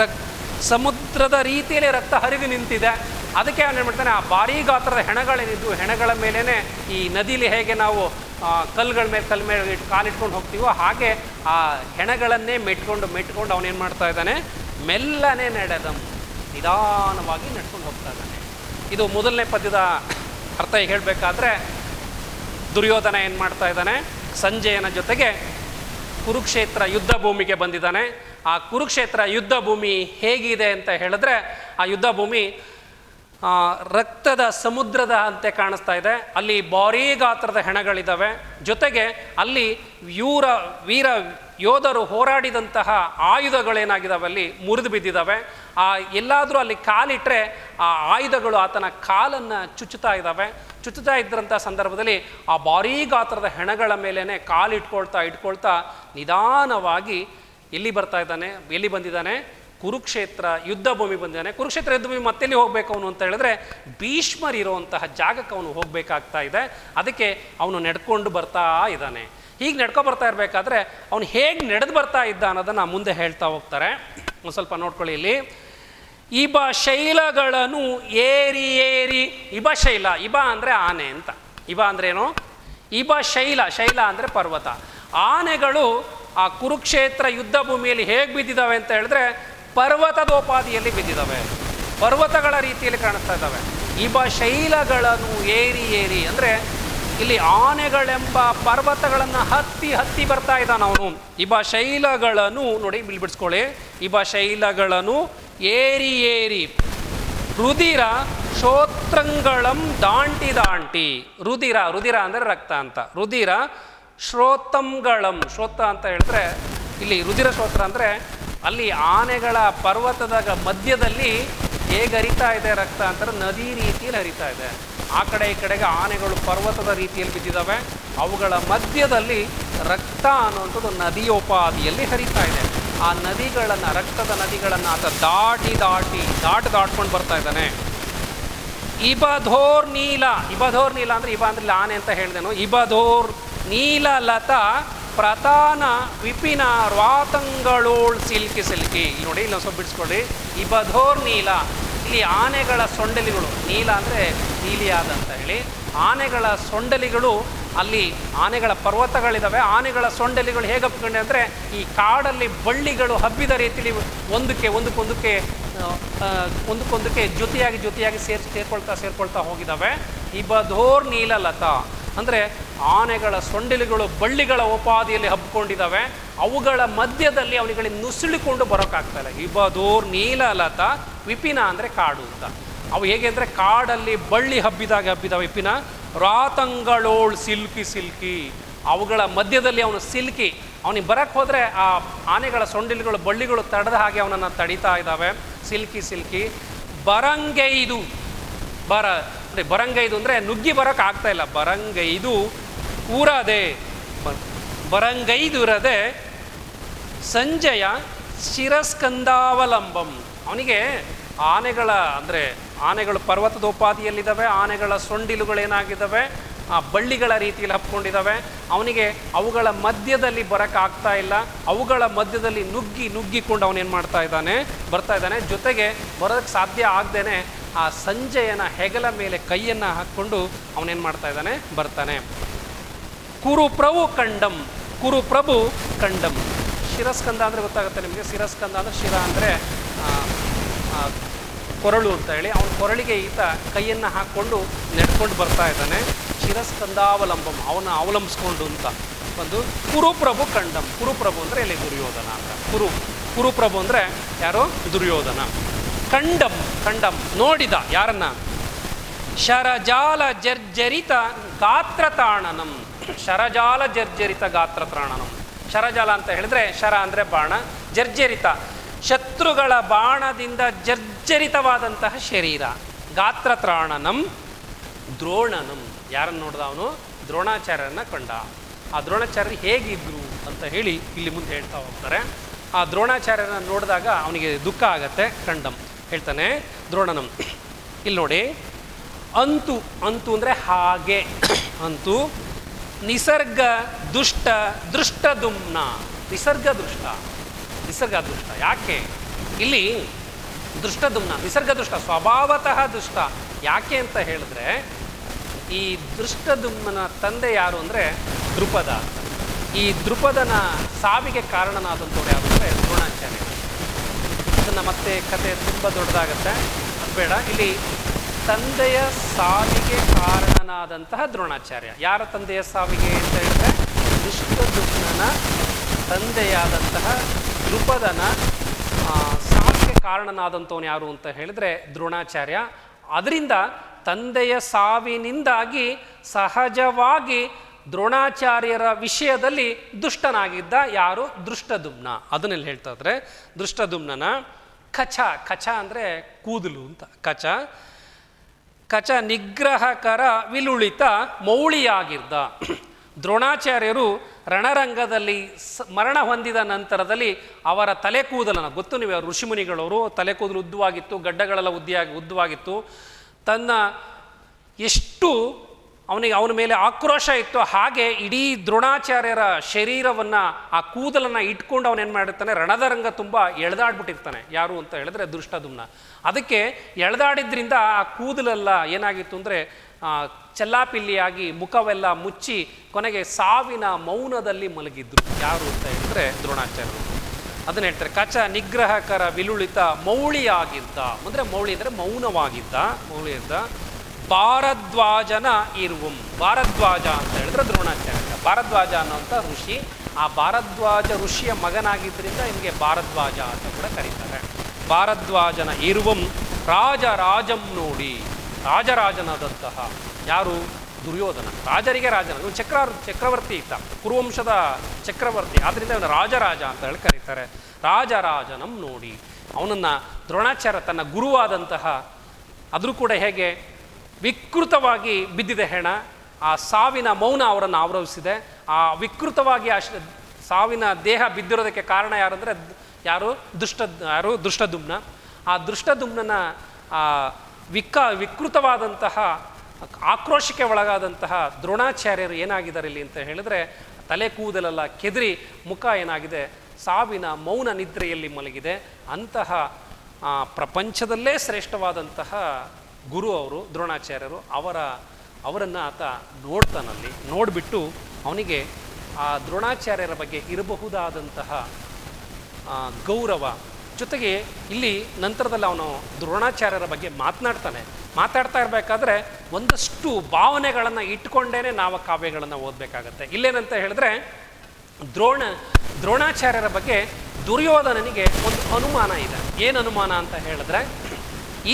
ಸಮುದ್ರದ ರೀತಿಯಲ್ಲಿ ರಕ್ತ ಹರಿದು ನಿಂತಿದೆ. ಅದಕ್ಕೆ ಅವನು ಏನು ಮಾಡ್ತಾನೆ, ಆ ಭಾರೀ ಗಾತ್ರದ ಹೆಣಗಳೇನಿದ್ದು ಹೆಣಗಳ ಮೇಲೇ ಈ ನದಿಲಿ ಹೇಗೆ ನಾವು ಕಲ್ಲುಗಳ ಮೇಲೆ ಕಾಲಿಟ್ಕೊಂಡು ಹೋಗ್ತೀವೋ ಹಾಗೆ ಆ ಹೆಣಗಳನ್ನೇ ಮೆಟ್ಕೊಂಡು ಅವನೇನು ಮಾಡ್ತಾ ಇದ್ದಾನೆ, ಮೆಲ್ಲನೆ ನಡೆದಂ, ನಿಧಾನವಾಗಿ ನಡ್ಕೊಂಡು ಹೋಗ್ತಾ ಇದ್ದಾನೆ. ಇದು ಮೊದಲನೇ ಪದ್ಯದ ಅರ್ಥ ಹೇಳಬೇಕಾದ್ರೆ, ದುರ್ಯೋಧನ ಏನು ಮಾಡ್ತಾ ಇದ್ದಾನೆ, ಸಂಜಯನ ಜೊತೆಗೆ ಕುರುಕ್ಷೇತ್ರ ಯುದ್ಧ ಭೂಮಿಗೆ ಬಂದಿದ್ದಾನೆ. ಆ ಕುರುಕ್ಷೇತ್ರ ಯುದ್ಧ ಭೂಮಿ ಹೇಗಿದೆ ಅಂತ ಹೇಳಿದ್ರೆ, ಆ ಯುದ್ಧ ಭೂಮಿ ರಕ್ತದ ಸಮುದ್ರದ ಅಂತೆ ಕಾಣಿಸ್ತಾ ಇದೆ. ಅಲ್ಲಿ ಭಾರೀ ಗಾತ್ರದ ಹೆಣಗಳಿದ್ದಾವೆ. ಜೊತೆಗೆ ಅಲ್ಲಿ ವೀರ ಯೋಧರು ಹೋರಾಡಿದಂತಹ ಆಯುಧಗಳೇನಾಗಿದ್ದಾವೆ ಅಲ್ಲಿ ಮುರಿದು ಬಿದ್ದಿದ್ದಾವೆ. ಎಲ್ಲಾದರೂ ಅಲ್ಲಿ ಕಾಲಿಟ್ಟರೆ ಆ ಆಯುಧಗಳು ಆತನ ಕಾಲನ್ನು ಚುಚ್ಚುತ್ತಾ ಇದ್ದಂಥ ಸಂದರ್ಭದಲ್ಲಿ ಆ ಭಾರೀ ಗಾತ್ರದ ಹೆಣಗಳ ಮೇಲೇ ಕಾಲಿಟ್ಕೊಳ್ತಾ ನಿಧಾನವಾಗಿ ಎಲ್ಲಿ ಬಂದಿದ್ದಾನೆ, ಕುರುಕ್ಷೇತ್ರ ಯುದ್ಧ ಭೂಮಿ ಬಂದಿದ್ದಾನೆ. ಕುರುಕ್ಷೇತ್ರ ಯುದ್ಧ ಭೂಮಿ ಮತ್ತೆಲ್ಲಿ ಹೋಗಬೇಕು ಅವನು ಅಂತ ಹೇಳಿದ್ರೆ, ಭೀಷ್ಮರು ಇರುವಂತಹ ಜಾಗಕ್ಕೆ ಅವನು ಹೋಗಬೇಕಾಗ್ತಾ ಇದೆ. ಅದಕ್ಕೆ ಅವನು ನಡ್ಕೊಂಡು ಬರ್ತಾ ಇದ್ದಾನೆ. ಹೀಗೆ ನಡ್ಕೊ ಬರ್ತಾ ಇರಬೇಕಾದ್ರೆ ಅವನು ಹೇಗೆ ನಡೆದು ಬರ್ತಾ ಇದ್ದ ಅನ್ನೋದನ್ನು ಮುಂದೆ ಹೇಳ್ತಾ ಹೋಗ್ತಾರೆ. ಒಂದು ಸ್ವಲ್ಪ ನೋಡ್ಕೊಳ್ಳಿ ಇಲ್ಲಿ. ಇಬ ಶೈಲಗಳನ್ನು ಏರಿ ಇಬ ಅಂದರೆ ಆನೆ ಅಂತ. ಇಬ ಅಂದ್ರೇನು, ಇಬ ಶೈಲ ಅಂದರೆ ಪರ್ವತ. ಆನೆಗಳು ಆ ಕುರುಕ್ಷೇತ್ರ ಯುದ್ಧ ಭೂಮಿಯಲ್ಲಿ ಹೇಗೆ ಬಿದ್ದಿದ್ದಾವೆ ಅಂತ ಹೇಳಿದ್ರೆ, ಪರ್ವತದೋಪಾದಿಯಲ್ಲಿ ಬಿದ್ದಿದ್ದಾವೆ, ಪರ್ವತಗಳ ರೀತಿಯಲ್ಲಿ ಕಾಣಿಸ್ತಾ ಇದ್ದಾವೆ. ಇಬ ಶೈಲಗಳನ್ನು ಏರಿ ಅಂದರೆ ಇಲ್ಲಿ ಆನೆಗಳೆಂಬ ಪರ್ವತಗಳನ್ನು ಹತ್ತಿ ಬರ್ತಾ ಇದ್ದಾನ ಅವನು. ಇಬ ಶೈಲಗಳನ್ನು ನೋಡಿ, ಇಲ್ಲಿ ಬಿಡಿಸ್ಕೊಳ್ಳಿ. ಇಬ ಶೈಲಗಳನ್ನು ಏರಿ ರುದಿರ ಶ್ರೋತ್ರಂಗಳಂ ದಾಂಟಿ ರುದಿರ ಅಂದರೆ ರಕ್ತ ಅಂತ. ರುದಿರ ಶ್ರೋತಂಗಳಂ, ಶ್ರೋತ ಅಂತ ಹೇಳಿದ್ರೆ ಇಲ್ಲಿ ರುದಿರ ಶ್ರೋತ್ರ ಅಂದರೆ ಅಲ್ಲಿ ಆನೆಗಳ ಪರ್ವತದ ಮಧ್ಯದಲ್ಲಿ ಹೇಗೆ ಹರಿತಾ ಇದೆ ರಕ್ತ ಅಂತಾರೆ, ನದಿ ರೀತಿಯಲ್ಲಿ ಹರಿತಾ ಇದೆ. ಆ ಕಡೆ ಈ ಕಡೆಗೆ ಆನೆಗಳು ಪರ್ವತದ ರೀತಿಯಲ್ಲಿ ಬಿದ್ದಿದ್ದಾವೆ. ಅವುಗಳ ಮಧ್ಯದಲ್ಲಿ ರಕ್ತ ಅನ್ನುವಂಥದ್ದು ನದಿಯೋಪಾದಿಯಲ್ಲಿ ಹರಿತಾ ಇದೆ. ಆ ನದಿಗಳನ್ನು, ರಕ್ತದ ನದಿಗಳನ್ನು ಆತ ದಾಟ್ಕೊಂಡು ಬರ್ತಾ ಇದ್ದಾನೆ. ಇಬಧೋರ್ ನೀಲ ಅಂದರೆ ಇಬ ಅಂದ್ರೆ ಆನೆ ಅಂತ ಹೇಳಿದೆನು. ಇಬಧೋರ್ ನೀಲ ಲತಾ ಪ್ರತಾನ ವಿಪಿನ ರಾತಂಗಳೋಳ್ ಸಿಲ್ಕಿ ನೋಡಿ, ಇಲ್ಲಿ ಸ್ವಲ್ಪ ಬಿಡಿಸ್ಕೊಡ್ರಿ. ಇಬಧೋರ್ ನೀಲ, ಇಲ್ಲಿ ಆನೆಗಳ ಸೊಂಡಲಿಗಳು, ನೀಲ ಅಂದರೆ ನೀಲಿಯಾದ ಅಂತ ಹೇಳಿ, ಆನೆಗಳ ಸೊಂಡಲಿಗಳು, ಅಲ್ಲಿ ಆನೆಗಳ ಪರ್ವತಗಳಿದ್ದಾವೆ. ಆನೆಗಳ ಸೊಂಡಲಿಗಳು ಹೇಗೆ ಹಬ್ಕೊಂಡೆ ಅಂದರೆ ಈ ಕಾಡಲ್ಲಿ ಬಳ್ಳಿಗಳು ಹಬ್ಬಿದ ರೀತಿಯಲ್ಲಿ ಒಂದಕ್ಕೊಂದಕ್ಕೆ ಜೊತೆಯಾಗಿ ಸೇರ್ಕೊಳ್ತಾ ಹೋಗಿದ್ದಾವೆ. ಇಬಧೋರ್ ನೀಲಲತಾ ಅಂದರೆ ಆನೆಗಳ ಸೊಂಡಿಲುಗಳು ಬಳ್ಳಿಗಳ ಉಪಾದಿಯಲ್ಲಿ ಹಬ್ಕೊಂಡಿದ್ದಾವೆ. ಅವುಗಳ ಮಧ್ಯದಲ್ಲಿ ಅವನಿಗಳಿಗೆ ನುಸುಳಿಕೊಂಡು ಬರೋಕ್ಕಾಗ್ತಾ ಇಲ್ಲ. ಇಬಧೋರ್ ನೀಲಲತಾ ವಿಪಿನ ಅಂದರೆ ಕಾಡು ಅಂತ. ಅವು ಹೇಗೆ ಅಂದರೆ ಕಾಡಲ್ಲಿ ಬಳ್ಳಿ ಹಬ್ಬಿದಾವೆ. ವಿಪಿನ ರಾತಂಗಳೋಳ್ ಸಿಲ್ಕಿ ಅವುಗಳ ಮಧ್ಯದಲ್ಲಿ ಅವನು ಸಿಲ್ಕಿ, ಅವನಿಗೆ ಬರಕ್ಕೆ ಹೋದರೆ ಆ ಆನೆಗಳ ಸೊಂಡಿಲುಗಳು ಬಳ್ಳಿಗಳು ತಡೆದ ಹಾಗೆ ಅವನನ್ನು ತಡಿತಾ ಇದ್ದಾವೆ. ಸಿಲ್ಕಿ ಬರಂಗೈದು ಬರಂಗೈದು ಅಂದರೆ ನುಗ್ಗಿ ಬರೋಕ್ಕೆ ಆಗ್ತಾ ಇಲ್ಲ. ಬರಂಗೈದುರದೆ ಸಂಜಯ ಶಿರಸ್ಕಂದಾವಲಂಬಂ. ಅವನಿಗೆ ಆನೆಗಳು ಪರ್ವತದೋಪಾದಿಯಲ್ಲಿದ್ದಾವೆ. ಆನೆಗಳ ಸೊಂಡಿಲುಗಳೇನಾಗಿದ್ದಾವೆ, ಆ ಬಳ್ಳಿಗಳ ರೀತಿಯಲ್ಲಿ ಹಬ್ಕೊಂಡಿದ್ದಾವೆ. ಅವನಿಗೆ ಅವುಗಳ ಮಧ್ಯದಲ್ಲಿ ಬರೋಕ್ಕಾಗ್ತಾ ಇಲ್ಲ. ಅವುಗಳ ಮಧ್ಯದಲ್ಲಿ ನುಗ್ಗಿಕೊಂಡು ಅವನೇನು ಬರ್ತಾ ಇದ್ದಾನೆ. ಜೊತೆಗೆ ಬರೋದಕ್ಕೆ ಸಾಧ್ಯ ಆಗದೇನೆ ಆ ಸಂಜಯನ ಹೆಗಲ ಮೇಲೆ ಕೈಯನ್ನು ಹಾಕ್ಕೊಂಡು ಅವನೇನು ಬರ್ತಾನೆ. ಕುರುಪ್ರಭು ಕಂಡಂ. ಶಿರಸ್ಕಂದ ಅಂದರೆ ಗೊತ್ತಾಗುತ್ತೆ ನಿಮಗೆ. ಶಿರಸ್ಕಂದ ಅಂದರೆ ಶಿರ ಅಂದರೆ ಕೊರಳು ಅಂತ ಹೇಳಿ, ಅವನ ಕೊರಳಿಗೆ ಈತ ಕೈಯನ್ನು ಹಾಕ್ಕೊಂಡು ನೆಡ್ಕೊಂಡು ಬರ್ತಾ ಇದ್ದಾನೆ. ಶಿರಸ್ಕಂದಾವಲಂಬಂ, ಅವನ ಅವಲಂಬಿಸ್ಕೊಂಡು ಅಂತ ಒಂದು. ಕುರುಪ್ರಭು ಕಂಡಂ. ಕುರುಪ್ರಭು ಅಂದರೆ ಇಲ್ಲಿ ದುರ್ಯೋಧನ ಅಂತ. ಕುರುಪ್ರಭು ಅಂದರೆ ಯಾರು, ದುರ್ಯೋಧನ. ಕಂಡಂ ನೋಡಿದ ಯಾರನ್ನ, ಶರಜಾಲ ಜರ್ಜರಿತ ಗಾತ್ರತಾಣನಂ. ಶರಜಾಲ ಅಂತ ಹೇಳಿದ್ರೆ, ಶರ ಅಂದರೆ ಬಾಣ, ಜರ್ಜರಿತ ಶತ್ರುಗಳ ಬಾಣದಿಂದ ಜರ್ಜರಿತವಾದಂತಹ ಶರೀರ. ಗಾತ್ರತ್ರಾಣನಂ ದ್ರೋಣನಂ. ಯಾರನ್ನು ನೋಡ್ದ ಅವನು, ದ್ರೋಣಾಚಾರ್ಯರನ್ನ ಕಂಡ. ಆ ದ್ರೋಣಾಚಾರ್ಯರು ಹೇಗಿದ್ರು ಅಂತ ಹೇಳಿ ಇಲ್ಲಿ ಮುಂದೆ ಹೇಳ್ತಾ ಹೋಗ್ತಾರೆ. ಆ ದ್ರೋಣಾಚಾರ್ಯರನ್ನ ನೋಡಿದಾಗ ಅವನಿಗೆ ದುಃಖ ಆಗತ್ತೆ. ಖಂಡಂ ಹೇಳ್ತಾನೆ ದ್ರೋಣನಂ, ಇಲ್ಲಿ ನೋಡಿ, ಅಂತು ಅಂತು ಅಂದರೆ ಹಾಗೆ, ಅಂತು ನಿಸರ್ಗ ದುಷ್ಟ ದೃಷ್ಟದುಮ್ನ, ನಿಸರ್ಗ ದೃಷ್ಟ ಯಾಕೆ ಇಲ್ಲಿ ದೃಷ್ಟದುಮ್ನ ನಿಸರ್ಗ ದುಷ್ಟ ಸ್ವಭಾವತಃ ದುಷ್ಟ ಯಾಕೆ ಅಂತ ಹೇಳಿದ್ರೆ, ಈ ದೃಷ್ಟದುಮ್ನ ತಂದೆ ಯಾರು ಅಂದರೆ ದೃಪದ. ಈ ದೃಪದನ ಸಾವಿಗೆ ಕಾರಣನಾದಂಥವ್ರು ಯಾರು ಅಂದರೆ ದ್ರೋಣಾಚಾರ್ಯ. ಅದನ್ನು ಮತ್ತೆ ಕತೆ ತುಂಬ ದೊಡ್ಡದಾಗತ್ತೆ, ಅದು ಬೇಡ. ಇಲ್ಲಿ ತಂದೆಯ ಸಾವಿಗೆ ಕಾರಣನಾದಂತಹ ದ್ರೋಣಾಚಾರ್ಯ. ಯಾರ ತಂದೆಯ ಸಾವಿಗೆ ಅಂತ ಹೇಳಿದ್ರೆ ದೃಷ್ಟದುಮ್ನನ ತಂದೆಯಾದಂತಹ ದೃಪದನ ಸಾವಿಗೆ ಕಾರಣನಾದಂಥವನು ಯಾರು ಅಂತ ಹೇಳಿದ್ರೆ ದ್ರೋಣಾಚಾರ್ಯ. ಅದರಿಂದ ತಂದೆಯ ಸಾವಿನಿಂದಾಗಿ ಸಹಜವಾಗಿ ದ್ರೋಣಾಚಾರ್ಯರ ವಿಷಯದಲ್ಲಿ ದುಷ್ಟನಾಗಿದ್ದ ಯಾರು? ದೃಷ್ಟದುಮ್ನ. ಅದನ್ನೆಲ್ಲ ಹೇಳ್ತಾ ಇದ್ರೆ ದೃಷ್ಟದುಮ್ನನ ಕಚ ಅಂದರೆ ಕೂದಲು ಅಂತ. ಕಚ ನಿಗ್ರಹಕರ ವಿಲುಳಿತ ಮೌಳಿಯಾಗಿದ್ದ. ದ್ರೋಣಾಚಾರ್ಯರು ರಣರಂಗದಲ್ಲಿ ಮರಣ ಹೊಂದಿದ ನಂತರದಲ್ಲಿ ಅವರ ತಲೆ ಕೂದಲನ್ನು, ಗೊತ್ತು ನೀವು ಋಷಿಮುನಿಗಳವರು, ತಲೆ ಕೂದಲು ಉದ್ದವಾಗಿತ್ತು, ಗಡ್ಡಗಳೆಲ್ಲ ಉದ್ದವಾಗಿತ್ತು. ತನ್ನ ಎಷ್ಟು ಅವನ ಮೇಲೆ ಆಕ್ರೋಶ ಇತ್ತು, ಹಾಗೆ ಇಡೀ ದ್ರೋಣಾಚಾರ್ಯರ ಶರೀರವನ್ನು, ಆ ಕೂದಲನ್ನು ಇಟ್ಕೊಂಡು ಅವನೇನು ಮಾಡಿರ್ತಾನೆ, ರಣದರಂಗ ತುಂಬ ಎಳೆದಾಡ್ಬಿಟ್ಟಿರ್ತಾನೆ. ಯಾರು ಅಂತ ಹೇಳಿದ್ರೆ ದೃಷ್ಟದುಮ್ನ. ಅದಕ್ಕೆ ಎಳೆದಾಡಿದ್ರಿಂದ ಆ ಕೂದಲೆಲ್ಲ ಏನಾಗಿತ್ತು ಅಂದರೆ ಚೆಲ್ಲಾಪಿಲ್ಲಿಯಾಗಿ ಮುಖವೆಲ್ಲ ಮುಚ್ಚಿ ಕೊನೆಗೆ ಸಾವಿನ ಮೌನದಲ್ಲಿ ಮಲಗಿದ್ರು. ಯಾರು ಅಂತ ಹೇಳಿದ್ರೆ ದ್ರೋಣಾಚಾರ್ಯರು. ಅದನ್ನ ಹೇಳ್ತಾರೆ, ಕಚ ನಿಗ್ರಹಕರ ವಿಲುಳಿತ ಮೌಳಿಯಾಗಿದ್ದ. ಅಂದರೆ ಮೌಳಿ ಅಂದರೆ ಮೌನವಾಗಿದ್ದ, ಮೌಳಿಯಿದ್ದ. ಭಾರದ್ವಾಜನ ಇರುವಂ. ಭಾರದ್ವಾಜ ಅಂತ ಹೇಳಿದ್ರೆ ದ್ರೋಣಾಚಾರ್ಯ. ಭಾರದ್ವಾಜ ಅನ್ನೋಂಥ ಋಷಿ. ಆ ಭಾರದ್ವಾಜ ಋಷಿಯ ಮಗನಾಗಿದ್ದರಿಂದ ನಿಮಗೆ ಭಾರದ್ವಾಜ ಅಂತ ಕೂಡ ಕರೀತಾರೆ. ಭಾರದ್ವಾಜನ ಇರುವಂ ರಾಜಂ ನೋಡಿ. ರಾಜರಾಜನಾದಂತಹ ಯಾರು? ದುರ್ಯೋಧನ. ರಾಜರಿಗೆ ರಾಜನ, ಇವನು ಚಕ್ರವರ್ತಿ ಇದ್ದ, ಕುರುವಂಶದ ಚಕ್ರವರ್ತಿ. ಆದ್ದರಿಂದ ಇವನು ರಾಜರಾಜ ಅಂತ ಹೇಳಿ ಕರೀತಾರೆ. ರಾಜರಾಜನಂ ನೋಡಿ. ಅವನನ್ನು ದ್ರೋಣಾಚಾರ್ಯ ತನ್ನ ಗುರುವಾದಂತಹ, ಆದರೂ ಕೂಡ ಹೇಗೆ ವಿಕೃತವಾಗಿ ಬಿದ್ದಿದೆ ಹೆಣ, ಆ ಸಾವಿನ ಮೌನ ಅವರನ್ನು ಆವರಿಸಿದೆ. ಆ ವಿಕೃತವಾಗಿ ಸಾವಿನ ದೇಹ ಬಿದ್ದಿರೋದಕ್ಕೆ ಕಾರಣ ಯಾರಂದರೆ ಯಾರು? ದೃಷ್ಟದುಮ್ನ. ಆ ದೃಷ್ಟದುಮ್ನನ ವಿಕೃತವಾದಂತಹ ಆಕ್ರೋಶಕ್ಕೆ ಒಳಗಾದಂತಹ ದ್ರೋಣಾಚಾರ್ಯರು ಏನಾಗಿದ್ದಾರೆ ಇಲ್ಲಿ ಅಂತ ಹೇಳಿದ್ರೆ, ತಲೆ ಕೂದಲೆಲ್ಲ ಕೆದರಿ ಮುಖ ಏನಾಗಿದೆ, ಸಾವಿನ ಮೌನ ನಿದ್ರೆಯಲ್ಲಿ ಮಲಗಿದೆ. ಅಂತಹ ಪ್ರಪಂಚದಲ್ಲೇ ಶ್ರೇಷ್ಠವಾದಂತಹ ಗುರು ಅವರು ದ್ರೋಣಾಚಾರ್ಯರು. ಅವರನ್ನು ಆತ ನೋಡ್ತಾನಲ್ಲಿ. ನೋಡಿಬಿಟ್ಟು ಅವನಿಗೆ ಆ ದ್ರೋಣಾಚಾರ್ಯರ ಬಗ್ಗೆ ಇರಬಹುದಾದಂತಹ ಗೌರವ, ಜೊತೆಗೆ ಇಲ್ಲಿ ನಂತರದಲ್ಲಿ ಅವನು ದ್ರೋಣಾಚಾರ್ಯರ ಬಗ್ಗೆ ಮಾತಾಡ್ತಾ ಇರಬೇಕಾದ್ರೆ ಒಂದಷ್ಟು ಭಾವನೆಗಳನ್ನು ಇಟ್ಕೊಂಡೇ ನಾವು ಕಾವ್ಯಗಳನ್ನು ಓದಬೇಕಾಗತ್ತೆ. ಇಲ್ಲೇನಂತ ಹೇಳಿದ್ರೆ, ದ್ರೋಣಾಚಾರ್ಯರ ಬಗ್ಗೆ ದುರ್ಯೋಧನನಿಗೆ ಒಂದು ಅನುಮಾನ ಇದೆ. ಏನು ಅನುಮಾನ ಅಂತ ಹೇಳಿದ್ರೆ,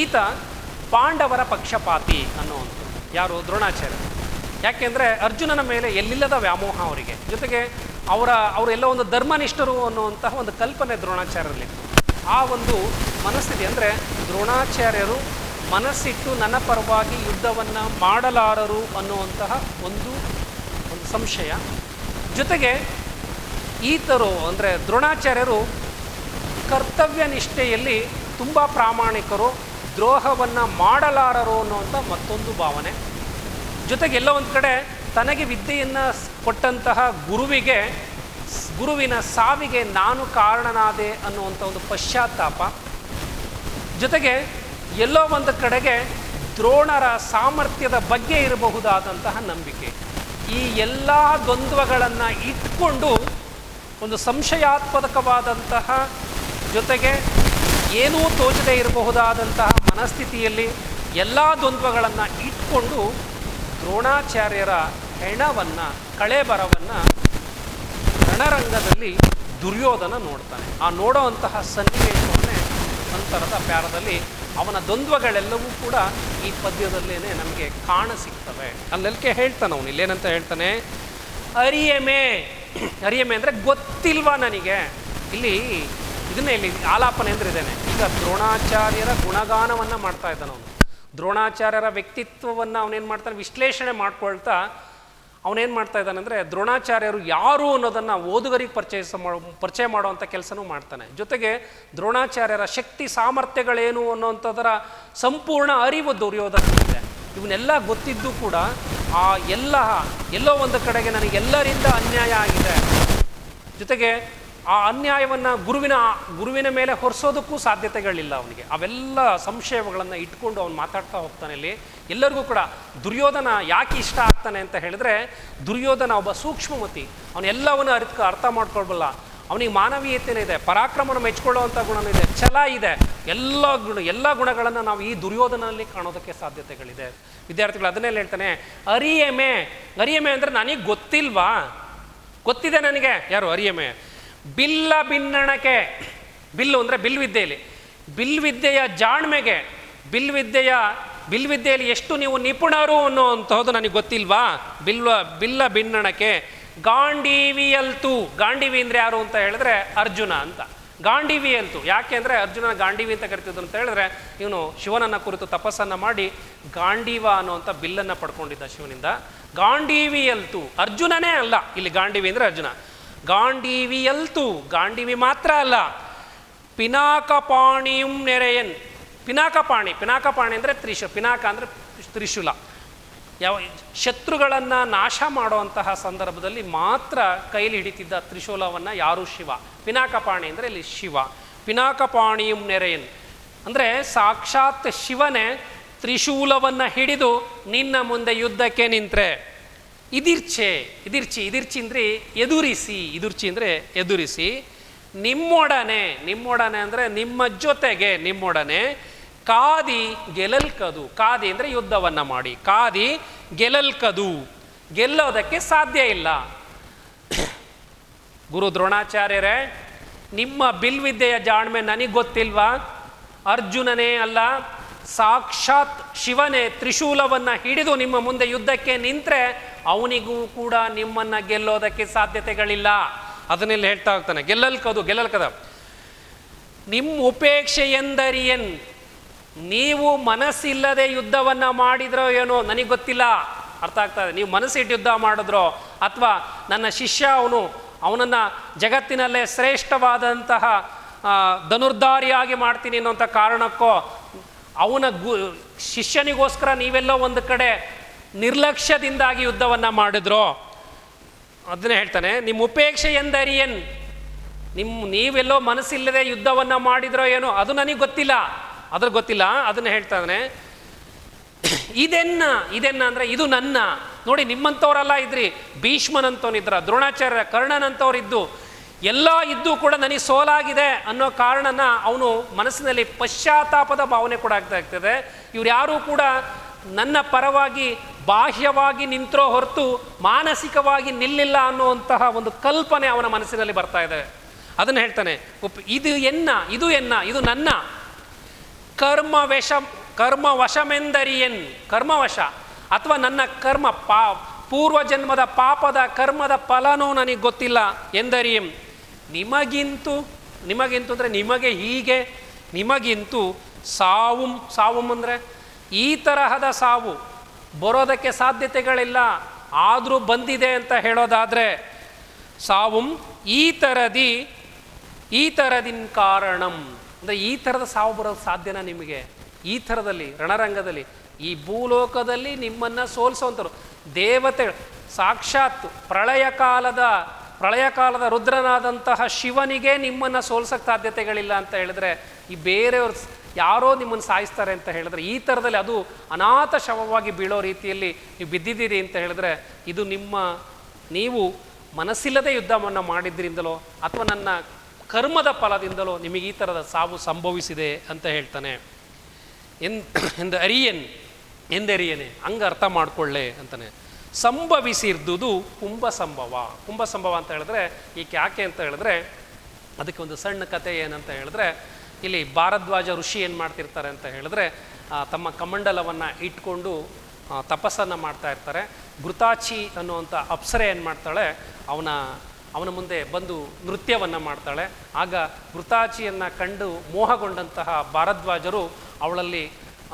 ಈತ ಪಾಂಡವರ ಪಕ್ಷಪಾತಿ ಅನ್ನೋವಂಥದ್ದು. ಯಾರು? ದ್ರೋಣಾಚಾರ್ಯರು. ಯಾಕೆಂದರೆ ಅರ್ಜುನನ ಮೇಲೆ ಎಲ್ಲಿಲ್ಲದ ವ್ಯಾಮೋಹ ಅವರಿಗೆ, ಜೊತೆಗೆ ಅವರೆಲ್ಲ ಒಂದು ಧರ್ಮನಿಷ್ಠರು ಅನ್ನುವಂತಹ ಒಂದು ಕಲ್ಪನೆ ದ್ರೋಣಾಚಾರ್ಯರಲ್ಲಿತ್ತು. ಆ ಒಂದು ಮನಸ್ಥಿತಿ ಅಂದರೆ ದ್ರೋಣಾಚಾರ್ಯರು ಮನಸ್ಸಿಟ್ಟು ನನ್ನ ಪರವಾಗಿ ಯುದ್ಧವನ್ನು ಮಾಡಲಾರರು ಅನ್ನುವಂತಹ ಒಂದು ಸಂಶಯ. ಜೊತೆಗೆ ಈತರು ಅಂದರೆ ದ್ರೋಣಾಚಾರ್ಯರು ಕರ್ತವ್ಯ ನಿಷ್ಠೆಯಲ್ಲಿ ತುಂಬ ಪ್ರಾಮಾಣಿಕರು, ದ್ರೋಹವನ್ನು ಮಾಡಲಾರರು ಅನ್ನುವಂಥ ಮತ್ತೊಂದು ಭಾವನೆ. ಜೊತೆಗೆ ಎಲ್ಲ ಒಂದು ಕಡೆ ತನಗೆ ವಿದ್ಯೆಯನ್ನು ಕೊಟ್ಟಂತಹ ಗುರುವಿನ ಸಾವಿಗೆ ನಾನು ಕಾರಣನಾದೆ ಅನ್ನುವಂಥ ಒಂದು ಪಶ್ಚಾತ್ತಾಪ. ಜೊತೆಗೆ ಎಲ್ಲೋ ಒಂದು ಕಡೆಗೆ ದ್ರೋಣರ ಸಾಮರ್ಥ್ಯದ ಬಗ್ಗೆ ಇರಬಹುದಾದಂತಹ ನಂಬಿಕೆ. ಈ ಎಲ್ಲ ದ್ವಂದ್ವಗಳನ್ನು ಇಟ್ಕೊಂಡು ಒಂದು ಸಂಶಯಾತ್ಮಕವಾದಂತಹ, ಜೊತೆಗೆ ಏನೂ ತೋಚದೇ ಇರಬಹುದಾದಂತಹ ಮನಸ್ಥಿತಿಯಲ್ಲಿ ಎಲ್ಲ ದ್ವಂದ್ವಗಳನ್ನು ಇಟ್ಕೊಂಡು ದ್ರೋಣಾಚಾರ್ಯರ ಹೆಣವನ್ನು, ಕಳೆಬರವನ್ನು ರಣರಂಗದಲ್ಲಿ ದುರ್ಯೋಧನ ನೋಡ್ತಾನೆ. ಆ ನೋಡೋವಂತಹ ಸನ್ನಿವೇಶವನ್ನೇ ನಂತರದ ಪ್ಯಾರದಲ್ಲಿ ಅವನ ದ್ವಂದ್ವಗಳೆಲ್ಲವೂ ಕೂಡ ಈ ಪದ್ಯದಲ್ಲೇ ನಮಗೆ ಕಾಣಸಿಗ್ತವೆ. ಅಲ್ಲೆಲ್ಕೆ ಹೇಳ್ತಾನೆ ಅವನು. ಇಲ್ಲೇನಂತ ಹೇಳ್ತಾನೆ, ಅರಿಯಮೆ ಅಂದರೆ ಗೊತ್ತಿಲ್ವಾ ನನಗೆ. ಇಲ್ಲಿ ಆಲಾಪನೆ ಅಂದ್ರೆ ಇದ್ದೇನೆ. ಈಗ ದ್ರೋಣಾಚಾರ್ಯರ ಗುಣಗಾನವನ್ನು ಮಾಡ್ತಾ ಇದ್ದಾನೆ ಅವನು. ದ್ರೋಣಾಚಾರ್ಯರ ವ್ಯಕ್ತಿತ್ವವನ್ನು ಅವನೇನು ಮಾಡ್ತಾನೆ, ವಿಶ್ಲೇಷಣೆ ಮಾಡ್ಕೊಳ್ತಾ ಅವನೇನು ಮಾಡ್ತಾ ಇದ್ದಾನೆಂದರೆ ದ್ರೋಣಾಚಾರ್ಯರು ಯಾರು ಅನ್ನೋದನ್ನು ಓದುಗರಿಗೆ ಪರಿಚಯ ಮಾಡುವಂಥ ಕೆಲಸನೂ ಮಾಡ್ತಾನೆ. ಜೊತೆಗೆ ದ್ರೋಣಾಚಾರ್ಯರ ಶಕ್ತಿ ಸಾಮರ್ಥ್ಯಗಳೇನು ಅನ್ನೋಂಥದ್ದರ ಸಂಪೂರ್ಣ ಅರಿವು ದುರ್ಯೋಧನನಿದೆ. ಇವನ್ನೆಲ್ಲ ಗೊತ್ತಿದ್ದು ಕೂಡ ಎಲ್ಲೋ ಒಂದು ಕಡೆಗೆ ನನಗೆಲ್ಲರಿಂದ ಅನ್ಯಾಯ ಆಗಿದೆ, ಜೊತೆಗೆ ಆ ಅನ್ಯಾಯವನ್ನು ಗುರುವಿನ ಮೇಲೆ ಹೊರಿಸೋದಕ್ಕೂ ಸಾಧ್ಯತೆಗಳಿಲ್ಲ ಅವನಿಗೆ. ಅವೆಲ್ಲ ಸಂಶಯಗಳನ್ನು ಇಟ್ಕೊಂಡು ಅವನು ಮಾತಾಡ್ತಾ ಹೋಗ್ತಾನೆ. ಇಲ್ಲಿ ಎಲ್ಲರಿಗೂ ಕೂಡ ದುರ್ಯೋಧನ ಯಾಕೆ ಇಷ್ಟ ಆಗ್ತಾನೆ ಅಂತ ಹೇಳಿದ್ರೆ, ದುರ್ಯೋಧನ ಒಬ್ಬ ಸೂಕ್ಷ್ಮಮತಿ, ಅವನೆಲ್ಲವನ್ನು ಅರ್ಥ ಮಾಡ್ಕೊಳ್ಬಲ್ಲ. ಅವನಿಗೆ ಮಾನವೀಯತೆನೇ ಇದೆ, ಪರಾಕ್ರಮನ ಮೆಚ್ಕೊಳ್ಳುವಂಥ ಗುಣನೂ ಇದೆ, ಛಲ ಇದೆ, ಎಲ್ಲ ಗುಣಗಳನ್ನು ನಾವು ಈ ದುರ್ಯೋಧನಲ್ಲಿ ಕಾಣೋದಕ್ಕೆ ಸಾಧ್ಯತೆಗಳಿದೆ. ವಿದ್ಯಾರ್ಥಿಗಳು ಅದನ್ನೆಲ್ಲ ಹೇಳ್ತಾನೆ, ಅರಿಯಮೆ ಅಂದರೆ ನನಗೆ ಗೊತ್ತಿಲ್ವಾ, ಗೊತ್ತಿದೆ ನನಗೆ. ಯಾರು? ಅರಿಯಮೆ. ಬಿಲ್ಲ ಭಿನ್ನಣಕ್ಕೆ, ಬಿಲ್ಲು ಅಂದರೆ ಬಿಲ್ವಿದ್ಯೆಯಲ್ಲಿ, ಬಿಲ್ವಿದ್ಯೆಯ ಜಾಣ್ಮೆಗೆ, ಬಿಲ್ವಿದ್ಯೆಯಲ್ಲಿ ಎಷ್ಟು ನೀವು ನಿಪುಣರು ಅನ್ನೋಂಥದ್ದು ನನಗೆ ಗೊತ್ತಿಲ್ವಾ. ಬಿಲ್ಲ ಭಿನ್ನಣಕ್ಕೆ ಗಾಂಡೀವಿಯಲ್ತು. ಗಾಂಡೀವಿ ಅಂದರೆ ಯಾರು ಅಂತ ಹೇಳಿದ್ರೆ ಅರ್ಜುನ ಅಂತ. ಗಾಂಡೀವಿಯಲ್ತು ಯಾಕೆ ಅಂದರೆ ಅರ್ಜುನ ಗಾಂಡೀವಿ ಅಂತ ಕರಿತಿದ್ರು ಅಂತ ಹೇಳಿದ್ರೆ, ಇವನು ಶಿವನನ್ನು ಕುರಿತು ತಪಸ್ಸನ್ನು ಮಾಡಿ ಗಾಂಡೀವ ಅನ್ನುವಂಥ ಬಿಲ್ಲನ್ನು ಪಡ್ಕೊಂಡಿದ್ದ ಶಿವನಿಂದ. ಗಾಂಡೀವಿಯಲ್ತು ಅರ್ಜುನನೇ ಅಲ್ಲ, ಇಲ್ಲಿ ಗಾಂಡೀವಿ ಅಂದರೆ ಅರ್ಜುನ. ಗಾಂಡೀವಿಯಲ್ತು ಗಾಂಡೀವಿ ಮಾತ್ರ ಅಲ್ಲ, ಪಿನಾಕಪಾಣಿಯಂ ನೆರೆಯನ್. ಪಿನಾಕಪಾಣಿ ಅಂದರೆ ಪಿನಾಕ ಅಂದರೆ ತ್ರಿಶೂಲ. ಶತ್ರುಗಳನ್ನು ನಾಶ ಮಾಡುವಂತಹ ಸಂದರ್ಭದಲ್ಲಿ ಮಾತ್ರ ಕೈಲಿ ಹಿಡಿತಿದ್ದ ತ್ರಿಶೂಲವನ್ನು ಯಾರು? ಶಿವ. ಪಿನಾಕಪಾಣಿ ಅಂದರೆ ಇಲ್ಲಿ ಶಿವ. ಪಿನಾಕಪಾಣಿಯಂ ನೆರೆಯನ್ ಅಂದರೆ ಸಾಕ್ಷಾತ್ ಶಿವನೇ ತ್ರಿಶೂಲವನ್ನು ಹಿಡಿದು ನಿನ್ನ ಮುಂದೆ ಯುದ್ಧಕ್ಕೆ ನಿಂತರೆ. ಇದಿರ್ಚಿ ಅಂದರೆ ಎದುರಿಸಿ ಅಂದರೆ ಎದುರಿಸಿ. ನಿಮ್ಮೊಡನೆ ಅಂದರೆ ನಿಮ್ಮ ಜೊತೆಗೆ, ನಿಮ್ಮೊಡನೆ ಕಾದಿ ಗೆಲ್ಲಲ್ಕದು. ಕಾದಿ ಅಂದರೆ ಯುದ್ಧವನ್ನು ಮಾಡಿ, ಕಾದಿ ಗೆಲ್ಲಲ್ಕದು, ಗೆಲ್ಲೋದಕ್ಕೆ ಸಾಧ್ಯ ಇಲ್ಲ. ಗುರು ದ್ರೋಣಾಚಾರ್ಯರೇ, ನಿಮ್ಮ ಬಿಲ್ವಿದ್ಯೆಯ ಜಾಣ್ಮೆ ನನಗೆ ಗೊತ್ತಿಲ್ವಾ? ಅರ್ಜುನನೇ ಅಲ್ಲ, ಸಾಕ್ಷಾತ್ ಶಿವನೇ ತ್ರಿಶೂಲವನ್ನು ಹಿಡಿದು ನಿಮ್ಮ ಮುಂದೆ ಯುದ್ಧಕ್ಕೆ ನಿಂತರೆ ಅವನಿಗೂ ಕೂಡ ನಿಮ್ಮನ್ನು ಗೆಲ್ಲೋದಕ್ಕೆ ಸಾಧ್ಯತೆಗಳಿಲ್ಲ. ಅದನ್ನೆಲ್ಲ ಹೇಳ್ತಾ ಹೋಗ್ತಾನೆ. ಗೆಲ್ಲಲ್ಕದ ನಿಮ್ಮ ಉಪೇಕ್ಷೆ ಎಂದರಿಯನ್. ನೀವು ಮನಸ್ಸಿಲ್ಲದೆ ಯುದ್ಧವನ್ನು ಮಾಡಿದ್ರೋ ಏನೋ ನನಗೆ ಗೊತ್ತಿಲ್ಲ, ಅರ್ಥ ಆಗ್ತಾ ಇದೆ. ನೀವು ಮನಸ್ಸಿಟ್ಟು ಯುದ್ಧ ಮಾಡಿದ್ರೋ, ಅಥವಾ ನನ್ನ ಶಿಷ್ಯ ಅವನನ್ನು ಜಗತ್ತಿನಲ್ಲೇ ಶ್ರೇಷ್ಠವಾದಂತಹ ಧನುರ್ಧಾರಿಯಾಗಿ ಮಾಡ್ತೀನಿ ಅನ್ನೋಂಥ ಕಾರಣಕ್ಕೋ, ಅವನ ಶಿಷ್ಯನಿಗೋಸ್ಕರ ನೀವೆಲ್ಲೋ ಒಂದು ಕಡೆ ನಿರ್ಲಕ್ಷ್ಯದಿಂದಾಗಿ ಯುದ್ಧವನ್ನು ಮಾಡಿದ್ರೋ, ಅದನ್ನೇ ಹೇಳ್ತಾನೆ. ನಿಮ್ಮ ಉಪೇಕ್ಷೆ ಎಂದರಿಯನ್. ನೀವೆಲ್ಲೋ ಮನಸ್ಸಿಲ್ಲದೆ ಯುದ್ಧವನ್ನು ಮಾಡಿದ್ರೋ ಏನೋ, ಅದು ನನಗೆ ಗೊತ್ತಿಲ್ಲ, ಅದನ್ನು ಹೇಳ್ತಾನೆ. ಇದೆನ್ನ ಅಂದರೆ ಇದು ನನ್ನ. ನೋಡಿ, ನಿಮ್ಮಂಥವರೆಲ್ಲ ಇದ್ರಿ, ಭೀಷ್ಮನಂತವನಿದ್ರ, ದ್ರೋಣಾಚಾರ್ಯ, ಕರ್ಣನಂತವ್ರಿದ್ದು, ಎಲ್ಲ ಇದ್ದು ಕೂಡ ನನಗೆ ಸೋಲಾಗಿದೆ ಅನ್ನೋ ಕಾರಣನ ಅವನು ಮನಸ್ಸಿನಲ್ಲಿ ಪಶ್ಚಾತ್ತಾಪದ ಭಾವನೆ ಕೂಡ ಆಗ್ತಾ ಇರ್ತದೆ. ಇವ್ರು ಯಾರೂ ಕೂಡ ನನ್ನ ಪರವಾಗಿ ಬಾಹ್ಯವಾಗಿ ನಿಂತರೋ ಹೊರತು ಮಾನಸಿಕವಾಗಿ ನಿಲ್ಲಿಲ್ಲ ಅನ್ನುವಂತಹ ಒಂದು ಕಲ್ಪನೆ ಅವನ ಮನಸ್ಸಿನಲ್ಲಿ ಬರ್ತಾ ಇದೆ. ಅದನ್ನು ಹೇಳ್ತಾನೆ. ಇದು ನನ್ನ ಕರ್ಮವಶಮೆಂದರಿಯನ್. ಕರ್ಮವಶ ಅಥವಾ ನನ್ನ ಕರ್ಮ ಪೂರ್ವಜನ್ಮದ ಪಾಪದ ಕರ್ಮದ ಫಲನೂ ನನಗೆ ಗೊತ್ತಿಲ್ಲ. ಎಂದರಿಯಂ ನಿಮಗಿಂತೂ ಅಂದರೆ ನಿಮಗೆ ಹೀಗೆ, ನಿಮಗಿಂತೂ ಸಾವು ಅಂದರೆ ಈ ತರಹದ ಸಾವು ಬರೋದಕ್ಕೆ ಸಾಧ್ಯತೆಗಳಿಲ್ಲ, ಆದರೂ ಬಂದಿದೆ ಅಂತ ಹೇಳೋದಾದರೆ ಸಾವುಂ ಈ ಥರದಿನ ಕಾರಣಂ ಅಂದರೆ ಈ ಥರದ ಸಾವು ಬರೋದು ಸಾಧ್ಯನಾ ನಿಮಗೆ? ಈ ಥರದಲ್ಲಿ ರಣರಂಗದಲ್ಲಿ, ಈ ಭೂಲೋಕದಲ್ಲಿ ನಿಮ್ಮನ್ನು ಸೋಲಿಸುವಂಥರು ದೇವತೆ, ಸಾಕ್ಷಾತ್ ಪ್ರಳಯ ಕಾಲದ ರುದ್ರನಾದಂತಹ ಶಿವನಿಗೆ ನಿಮ್ಮನ್ನು ಸೋಲ್ಸೋಕ್ಕೆ ಸಾಧ್ಯತೆಗಳಿಲ್ಲ ಅಂತ ಹೇಳಿದ್ರೆ, ಈ ಬೇರೆಯವ್ರು ಯಾರೋ ನಿಮ್ಮನ್ನು ಸಾಯಿಸ್ತಾರೆ ಅಂತ ಹೇಳಿದ್ರೆ, ಈ ಥರದಲ್ಲಿ ಅದು ಅನಾಥ ಶವವಾಗಿ ಬೀಳೋ ರೀತಿಯಲ್ಲಿ ನೀವು ಬಿದ್ದಿದ್ದೀರಿ ಅಂತ ಹೇಳಿದ್ರೆ, ಇದು ನೀವು ಮನಸ್ಸಿಲ್ಲದೆ ಯುದ್ಧವನ್ನು ಮಾಡಿದ್ರಿಂದಲೋ ಅಥವಾ ನನ್ನ ಕರ್ಮದ ಫಲದಿಂದಲೋ ನಿಮಗೆ ಈ ಥರದ ಸಾವು ಸಂಭವಿಸಿದೆ ಅಂತ ಹೇಳ್ತಾನೆ. ಎಂದರಿಯನೆ ಹಂಗೆ ಅರ್ಥ ಮಾಡಿಕೊಳ್ಳೆ ಅಂತಾನೆ. ಸಂಭವಿಸಿರ್ದುದು ಕುಂಭಸಂಭವ ಅಂತ ಹೇಳಿದ್ರೆ ಯಾಕೆ ಅಂತ ಹೇಳಿದ್ರೆ, ಅದಕ್ಕೆ ಒಂದು ಸಣ್ಣ ಕತೆ ಏನಂತ ಹೇಳಿದ್ರೆ, ಇಲ್ಲಿ ಭಾರದ್ವಾಜ ಋಷಿ ಏನು ಮಾಡ್ತಿರ್ತಾರೆ ಅಂತ ಹೇಳಿದ್ರೆ, ತಮ್ಮ ಕಮಂಡಲವನ್ನು ಇಟ್ಕೊಂಡು ತಪಸ್ಸನ್ನು ಮಾಡ್ತಾ ಇರ್ತಾರೆ. ಘೃತಾಚಿ ಅನ್ನುವಂಥ ಅಪ್ಸರೆ ಏನು ಮಾಡ್ತಾಳೆ, ಅವನ ಮುಂದೆ ಬಂದು ನೃತ್ಯವನ್ನು ಮಾಡ್ತಾಳೆ. ಆಗ ಘೃತಾಚಿಯನ್ನು ಕಂಡು ಮೋಹಗೊಂಡಂತಹ ಭಾರದ್ವಾಜರು ಅವಳಲ್ಲಿ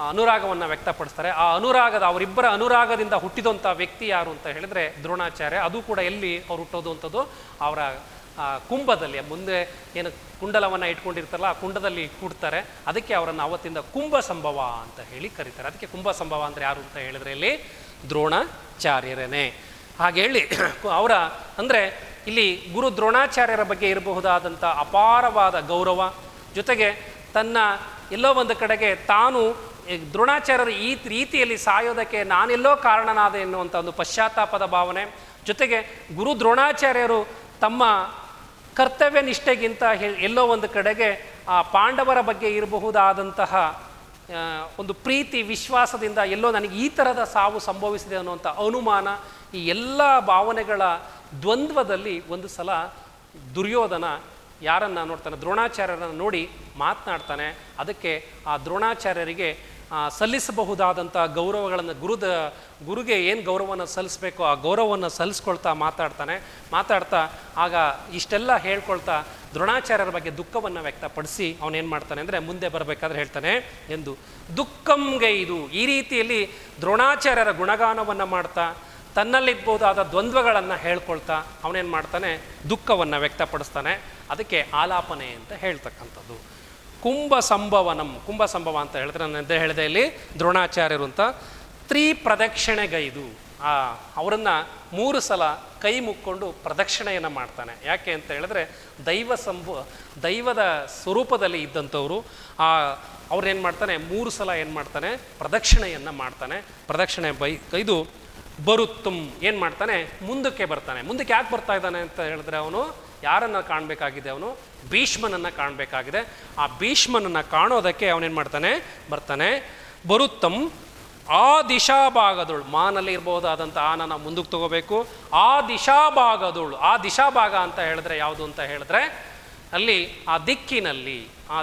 ಅನುರಾಗವನ್ನು ವ್ಯಕ್ತಪಡಿಸ್ತಾರೆ. ಆ ಅನುರಾಗದ ಅವರಿಬ್ಬರ ಅನುರಾಗದಿಂದ ಹುಟ್ಟಿದಂಥ ವ್ಯಕ್ತಿ ಯಾರು ಅಂತ ಹೇಳಿದ್ರೆ ದ್ರೋಣಾಚಾರ್ಯ. ಅದು ಕೂಡ ಎಲ್ಲಿ ಅವ್ರು ಹುಟ್ಟೋದು ಅಂಥದ್ದು ಅವರ ಕುಂಭದಲ್ಲಿ, ಮುಂದೆ ಏನು ಕುಂಡಲವನ್ನು ಇಟ್ಕೊಂಡಿರ್ತಾರಲ್ಲ ಆ ಕುಂಡದಲ್ಲಿ ಹುಡ್ತಾರೆ. ಅದಕ್ಕೆ ಅವರನ್ನು ಅವತ್ತಿಂದ ಕುಂಭ ಸಂಭವ ಅಂತ ಹೇಳಿ ಕರೀತಾರೆ. ಅದಕ್ಕೆ ಕುಂಭ ಸಂಭವ ಅಂದರೆ ಯಾರು ಅಂತ ಹೇಳಿದ್ರೆ ಇಲ್ಲಿ ದ್ರೋಣಾಚಾರ್ಯರೇನೆ. ಹಾಗೆ ಹೇಳಿ ಅವರ ಅಂದರೆ ಇಲ್ಲಿ ಗುರು ದ್ರೋಣಾಚಾರ್ಯರ ಬಗ್ಗೆ ಇರಬಹುದಾದಂಥ ಅಪಾರವಾದ ಗೌರವ, ಜೊತೆಗೆ ತನ್ನ ಎಲ್ಲೋ ಒಂದು ಕಡೆಗೆ ತಾನು ದ್ರೋಣಾಚಾರ್ಯರು ಈ ರೀತಿಯಲ್ಲಿ ಸಾಯೋದಕ್ಕೆ ನಾನೆಲ್ಲೋ ಕಾರಣನಾದೆ ಎನ್ನುವಂಥ ಒಂದು ಪಶ್ಚಾತ್ತಾಪದ ಭಾವನೆ, ಜೊತೆಗೆ ಗುರು ದ್ರೋಣಾಚಾರ್ಯರು ತಮ್ಮ ಕರ್ತವ್ಯ ನಿಷ್ಠೆಗಿಂತ ಎಲ್ಲೋ ಒಂದು ಕಡೆಗೆ ಆ ಪಾಂಡವರ ಬಗ್ಗೆ ಇರಬಹುದಾದಂತಹ ಒಂದು ಪ್ರೀತಿ ವಿಶ್ವಾಸದಿಂದ ಎಲ್ಲೋ ನನಗೆ ಈ ಥರದ ಸಾವು ಸಂಭವಿಸಿದೆ ಅನ್ನುವಂಥ ಅನುಮಾನ, ಈ ಎಲ್ಲ ಭಾವನೆಗಳ ದ್ವಂದ್ವದಲ್ಲಿ ಒಂದು ಸಲ ದುರ್ಯೋಧನ ಯಾರನ್ನು ನೋಡ್ತಾನೆ, ದ್ರೋಣಾಚಾರ್ಯರನ್ನು ನೋಡಿ ಮಾತನಾಡ್ತಾನೆ. ಅದಕ್ಕೆ ಆ ದ್ರೋಣಾಚಾರ್ಯರಿಗೆ ಸಲ್ಲಿಸಬಹುದಾದಂಥ ಗೌರವಗಳನ್ನು ಗುರುಗೆ ಏನು ಗೌರವವನ್ನು ಸಲ್ಲಿಸಬೇಕೋ ಆ ಗೌರವವನ್ನು ಸಲ್ಲಿಸ್ಕೊಳ್ತಾ ಮಾತಾಡ್ತಾ ಆಗ ಇಷ್ಟೆಲ್ಲ ಹೇಳ್ಕೊಳ್ತಾ ದ್ರೋಣಾಚಾರ್ಯರ ಬಗ್ಗೆ ದುಃಖವನ್ನು ವ್ಯಕ್ತಪಡಿಸಿ ಅವನೇನು ಮಾಡ್ತಾನೆ ಅಂದರೆ ಮುಂದೆ ಬರಬೇಕಾದ್ರೆ ಹೇಳ್ತಾನೆ ಎಂದು ದುಃಖಂಗೈದು. ಈ ರೀತಿಯಲ್ಲಿ ದ್ರೋಣಾಚಾರ್ಯರ ಗುಣಗಾನವನ್ನು ಮಾಡ್ತಾ ತನ್ನಲ್ಲಿರ್ಬೋದಾದ ದ್ವಂದ್ವಗಳನ್ನು ಹೇಳ್ಕೊಳ್ತಾ ಅವನೇನು ಮಾಡ್ತಾನೆ, ದುಃಖವನ್ನು ವ್ಯಕ್ತಪಡಿಸ್ತಾನೆ. ಅದಕ್ಕೆ ಆಲಾಪನೆ ಅಂತ ಹೇಳ್ತಕ್ಕಂಥದ್ದು. ಕುಂಭ ಸಂಭವ ಅಂತ ಹೇಳಿದ್ರೆ ನಾನು ಹೇಳಿದೆ ಇಲ್ಲಿ ದ್ರೋಣಾಚಾರ್ಯರು ಅಂತ ಪ್ರದಕ್ಷಿಣೆಗೈದು ಅವರನ್ನು 3 ಸಲ ಕೈ ಮುಕ್ಕೊಂಡು ಪ್ರದಕ್ಷಿಣೆಯನ್ನು ಮಾಡ್ತಾನೆ. ಯಾಕೆ ಅಂತ ಹೇಳಿದ್ರೆ ದೈವದ ಸ್ವರೂಪದಲ್ಲಿ ಇದ್ದಂಥವರು ಅವ್ರೇನು ಮಾಡ್ತಾನೆ, 3 ಸಲ ಏನು ಮಾಡ್ತಾನೆ, ಪ್ರದಕ್ಷಿಣೆಯನ್ನು ಮಾಡ್ತಾನೆ. ಪ್ರದಕ್ಷಿಣೆ ಕೈದು ಬರುತ್ತುಂ ಏನು ಮಾಡ್ತಾನೆ, ಮುಂದಕ್ಕೆ ಬರ್ತಾನೆ. ಮುಂದಕ್ಕೆ ಯಾಕೆ ಬರ್ತಾ ಇದ್ದಾನೆ ಅಂತ ಹೇಳಿದ್ರೆ ಅವನು ಯಾರನ್ನು ಕಾಣಬೇಕಾಗಿದೆ, ಅವನು ಭೀಷ್ಮನನ್ನು ಕಾಣಬೇಕಾಗಿದೆ. ಆ ಭೀಷ್ಮನನ್ನು ಕಾಣೋದಕ್ಕೆ ಅವನೇನು ಮಾಡ್ತಾನೆ, ಬರ್ತಾನೆ. ಬರುತ್ತಂ ಆ ದಿಶಾಭಾಗದೊಳು, ಮಾನಲ್ಲಿ ಇರ್ಬೋದಾದಂಥ ಆನನ ಮುಂದಕ್ಕೆ ತಗೋಬೇಕು. ಆ ದಿಶಾಭಾಗ ಅಂತ ಹೇಳಿದ್ರೆ ಯಾವುದು ಅಂತ ಹೇಳಿದ್ರೆ ಅಲ್ಲಿ ಆ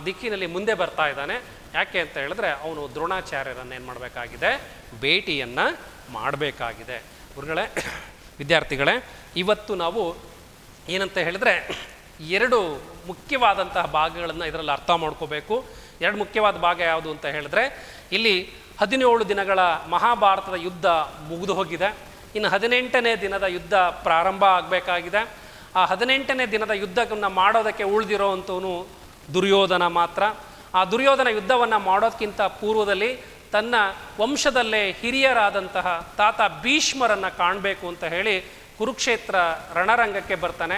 ದಿಕ್ಕಿನಲ್ಲಿ ಮುಂದೆ ಬರ್ತಾ ಇದ್ದಾನೆ. ಯಾಕೆ ಅಂತ ಹೇಳಿದ್ರೆ ಅವನು ದ್ರೋಣಾಚಾರ್ಯರನ್ನು ಏನು ಮಾಡಬೇಕಾಗಿದೆ, ಭೇಟಿಯನ್ನು ಮಾಡಬೇಕಾಗಿದೆ. ಗುರುಗಳೇ, ವಿದ್ಯಾರ್ಥಿಗಳೇ, ಇವತ್ತು ನಾವು ಏನಂತ ಹೇಳಿದ್ರೆ 2 ಮುಖ್ಯವಾದಂತಹ ಭಾಗಗಳನ್ನು ಇದರಲ್ಲಿ ಅರ್ಥ ಮಾಡ್ಕೋಬೇಕು. 2 ಮುಖ್ಯವಾದ ಭಾಗ ಯಾವುದು ಅಂತ ಹೇಳಿದ್ರೆ ಇಲ್ಲಿ 17 ದಿನಗಳ ಮಹಾಭಾರತದ ಯುದ್ಧ ಮುಗಿದು ಹೋಗಿದೆ. ಇನ್ನು 18ನೇ ದಿನದ ಯುದ್ಧ ಪ್ರಾರಂಭ ಆಗಬೇಕಾಗಿದೆ. ಆ 18ನೇ ದಿನದ ಯುದ್ಧವನ್ನು ಮಾಡೋದಕ್ಕೆ ಉಳಿದಿರೋ ಅಂಥವನು ದುರ್ಯೋಧನ ಮಾತ್ರ. ಆ ದುರ್ಯೋಧನ ಯುದ್ಧವನ್ನು ಮಾಡೋದಕ್ಕಿಂತ ಪೂರ್ವದಲ್ಲಿ ತನ್ನ ವಂಶದಲ್ಲೇ ಹಿರಿಯರಾದಂತಹ ತಾತ ಭೀಷ್ಮರನ್ನು ಕಾಣಬೇಕು ಅಂತ ಹೇಳಿ ಕುರುಕ್ಷೇತ್ರ ರಣರಂಗಕ್ಕೆ ಬರ್ತಾನೆ.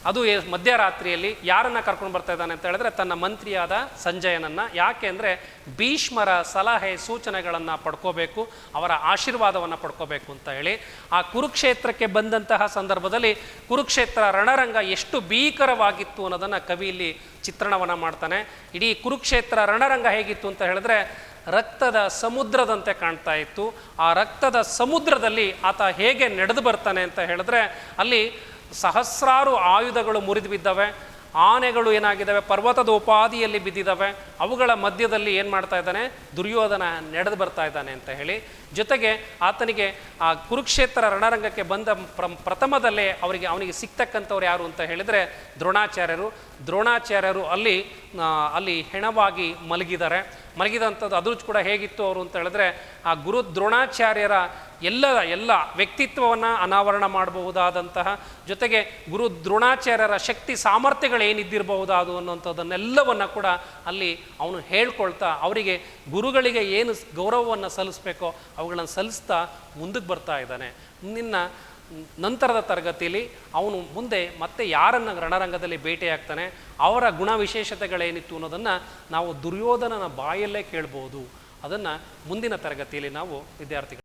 ಅದು ಮಧ್ಯರಾತ್ರಿಯಲ್ಲಿ ಯಾರನ್ನು ಕರ್ಕೊಂಡು ಬರ್ತಾ ಇದ್ದಾನೆ ಅಂತ ಹೇಳಿದ್ರೆ ತನ್ನ ಮಂತ್ರಿಯಾದ ಸಂಜಯನನ್ನು. ಯಾಕೆ ಅಂದರೆ ಭೀಷ್ಮರ ಸಲಹೆ ಸೂಚನೆಗಳನ್ನು ಪಡ್ಕೋಬೇಕು, ಅವರ ಆಶೀರ್ವಾದವನ್ನು ಪಡ್ಕೋಬೇಕು ಅಂತ ಹೇಳಿ ಆ ಕುರುಕ್ಷೇತ್ರಕ್ಕೆ ಬಂದಂತಹ ಸಂದರ್ಭದಲ್ಲಿ ಕುರುಕ್ಷೇತ್ರ ರಣರಂಗ ಎಷ್ಟು ಭೀಕರವಾಗಿತ್ತು ಅನ್ನೋದನ್ನು ಕವಿ ಇಲ್ಲಿ ಚಿತ್ರಣವನ್ನು ಮಾಡ್ತಾನೆ. ಇಡೀ ಕುರುಕ್ಷೇತ್ರ ರಣರಂಗ ಹೇಗಿತ್ತು ಅಂತ ಹೇಳಿದ್ರೆ ರಕ್ತದ ಸಮುದ್ರದಂತೆ ಕಾಣ್ತಾ ಇತ್ತು. ಆ ರಕ್ತದ ಸಮುದ್ರದಲ್ಲಿ ಆತ ಹೇಗೆ ನಡೆದು ಬರ್ತಾನೆ ಅಂತ ಹೇಳಿದ್ರೆ ಅಲ್ಲಿ ಸಹಸ್ರಾರು ಆಯುಧಗಳು ಮುರಿದು ಬಿದ್ದಾವೆ, ಆನೆಗಳು ಏನಾಗಿದ್ದಾವೆ ಪರ್ವತದ ಉಪಾದಿಯಲ್ಲಿ ಬಿದ್ದಿದ್ದಾವೆ. ಅವುಗಳ ಮಧ್ಯದಲ್ಲಿ ಏನು ಮಾಡ್ತಾ ಇದ್ದಾನೆ, ದುರ್ಯೋಧನ ನಡೆದು ಬರ್ತಾ ಇದ್ದಾನೆ ಅಂತ ಹೇಳಿ. ಜೊತೆಗೆ ಆತನಿಗೆ ಆ ಕುರುಕ್ಷೇತ್ರ ರಣರಂಗಕ್ಕೆ ಬಂದ ಪ್ರಥಮದಲ್ಲೇ ಅವನಿಗೆ ಸಿಗ್ತಕ್ಕಂಥವ್ರು ಯಾರು ಅಂತ ಹೇಳಿದರೆ ದ್ರೋಣಾಚಾರ್ಯರು ಅಲ್ಲಿ ಹೆಣವಾಗಿ ಮಲಗಿದಂಥದ್ದು. ಅದು ಕೂಡ ಹೇಗಿತ್ತು ಅವರು ಅಂತ ಹೇಳಿದ್ರೆ ಆ ಗುರು ದ್ರೋಣಾಚಾರ್ಯರ ಎಲ್ಲ ವ್ಯಕ್ತಿತ್ವವನ್ನು ಅನಾವರಣ ಮಾಡಬಹುದಾದಂತಹ, ಜೊತೆಗೆ ಗುರು ದ್ರೋಣಾಚಾರ್ಯರ ಶಕ್ತಿ ಸಾಮರ್ಥ್ಯಗಳೇನಿದ್ದಿರಬಹುದಾದು ಅನ್ನೋಂಥದ್ದನ್ನೆಲ್ಲವನ್ನು ಕೂಡ ಅಲ್ಲಿ ಅವನು ಹೇಳ್ಕೊಳ್ತಾ ಅವರಿಗೆ ಗುರುಗಳಿಗೆ ಏನು ಗೌರವವನ್ನು ಸಲ್ಲಿಸಬೇಕೋ ಅವುಗಳನ್ನು ಸಲ್ಲಿಸ್ತಾ ಮುಂದಕ್ಕೆ ಬರ್ತಾ ಇದ್ದಾನೆ. ನಂತರದ ತರಗತಿಯಲ್ಲಿ ಅವನು ಮುಂದೆ ಮತ್ತೆ ಯಾರನ್ನು ರಣರಂಗದಲ್ಲಿ ಭೇಟಿಯಾಗ್ತಾನೆ, ಅವರ ಗುಣ ವಿಶೇಷತೆಗಳೇನಿತ್ತು ಅನ್ನೋದನ್ನು ನಾವು ದುರ್ಯೋಧನನ ಬಾಯಲ್ಲೇ ಕೇಳ್ಬೋದು. ಅದನ್ನು ಮುಂದಿನ ತರಗತಿಯಲ್ಲಿ ನಾವು ವಿದ್ಯಾರ್ಥಿಗಳು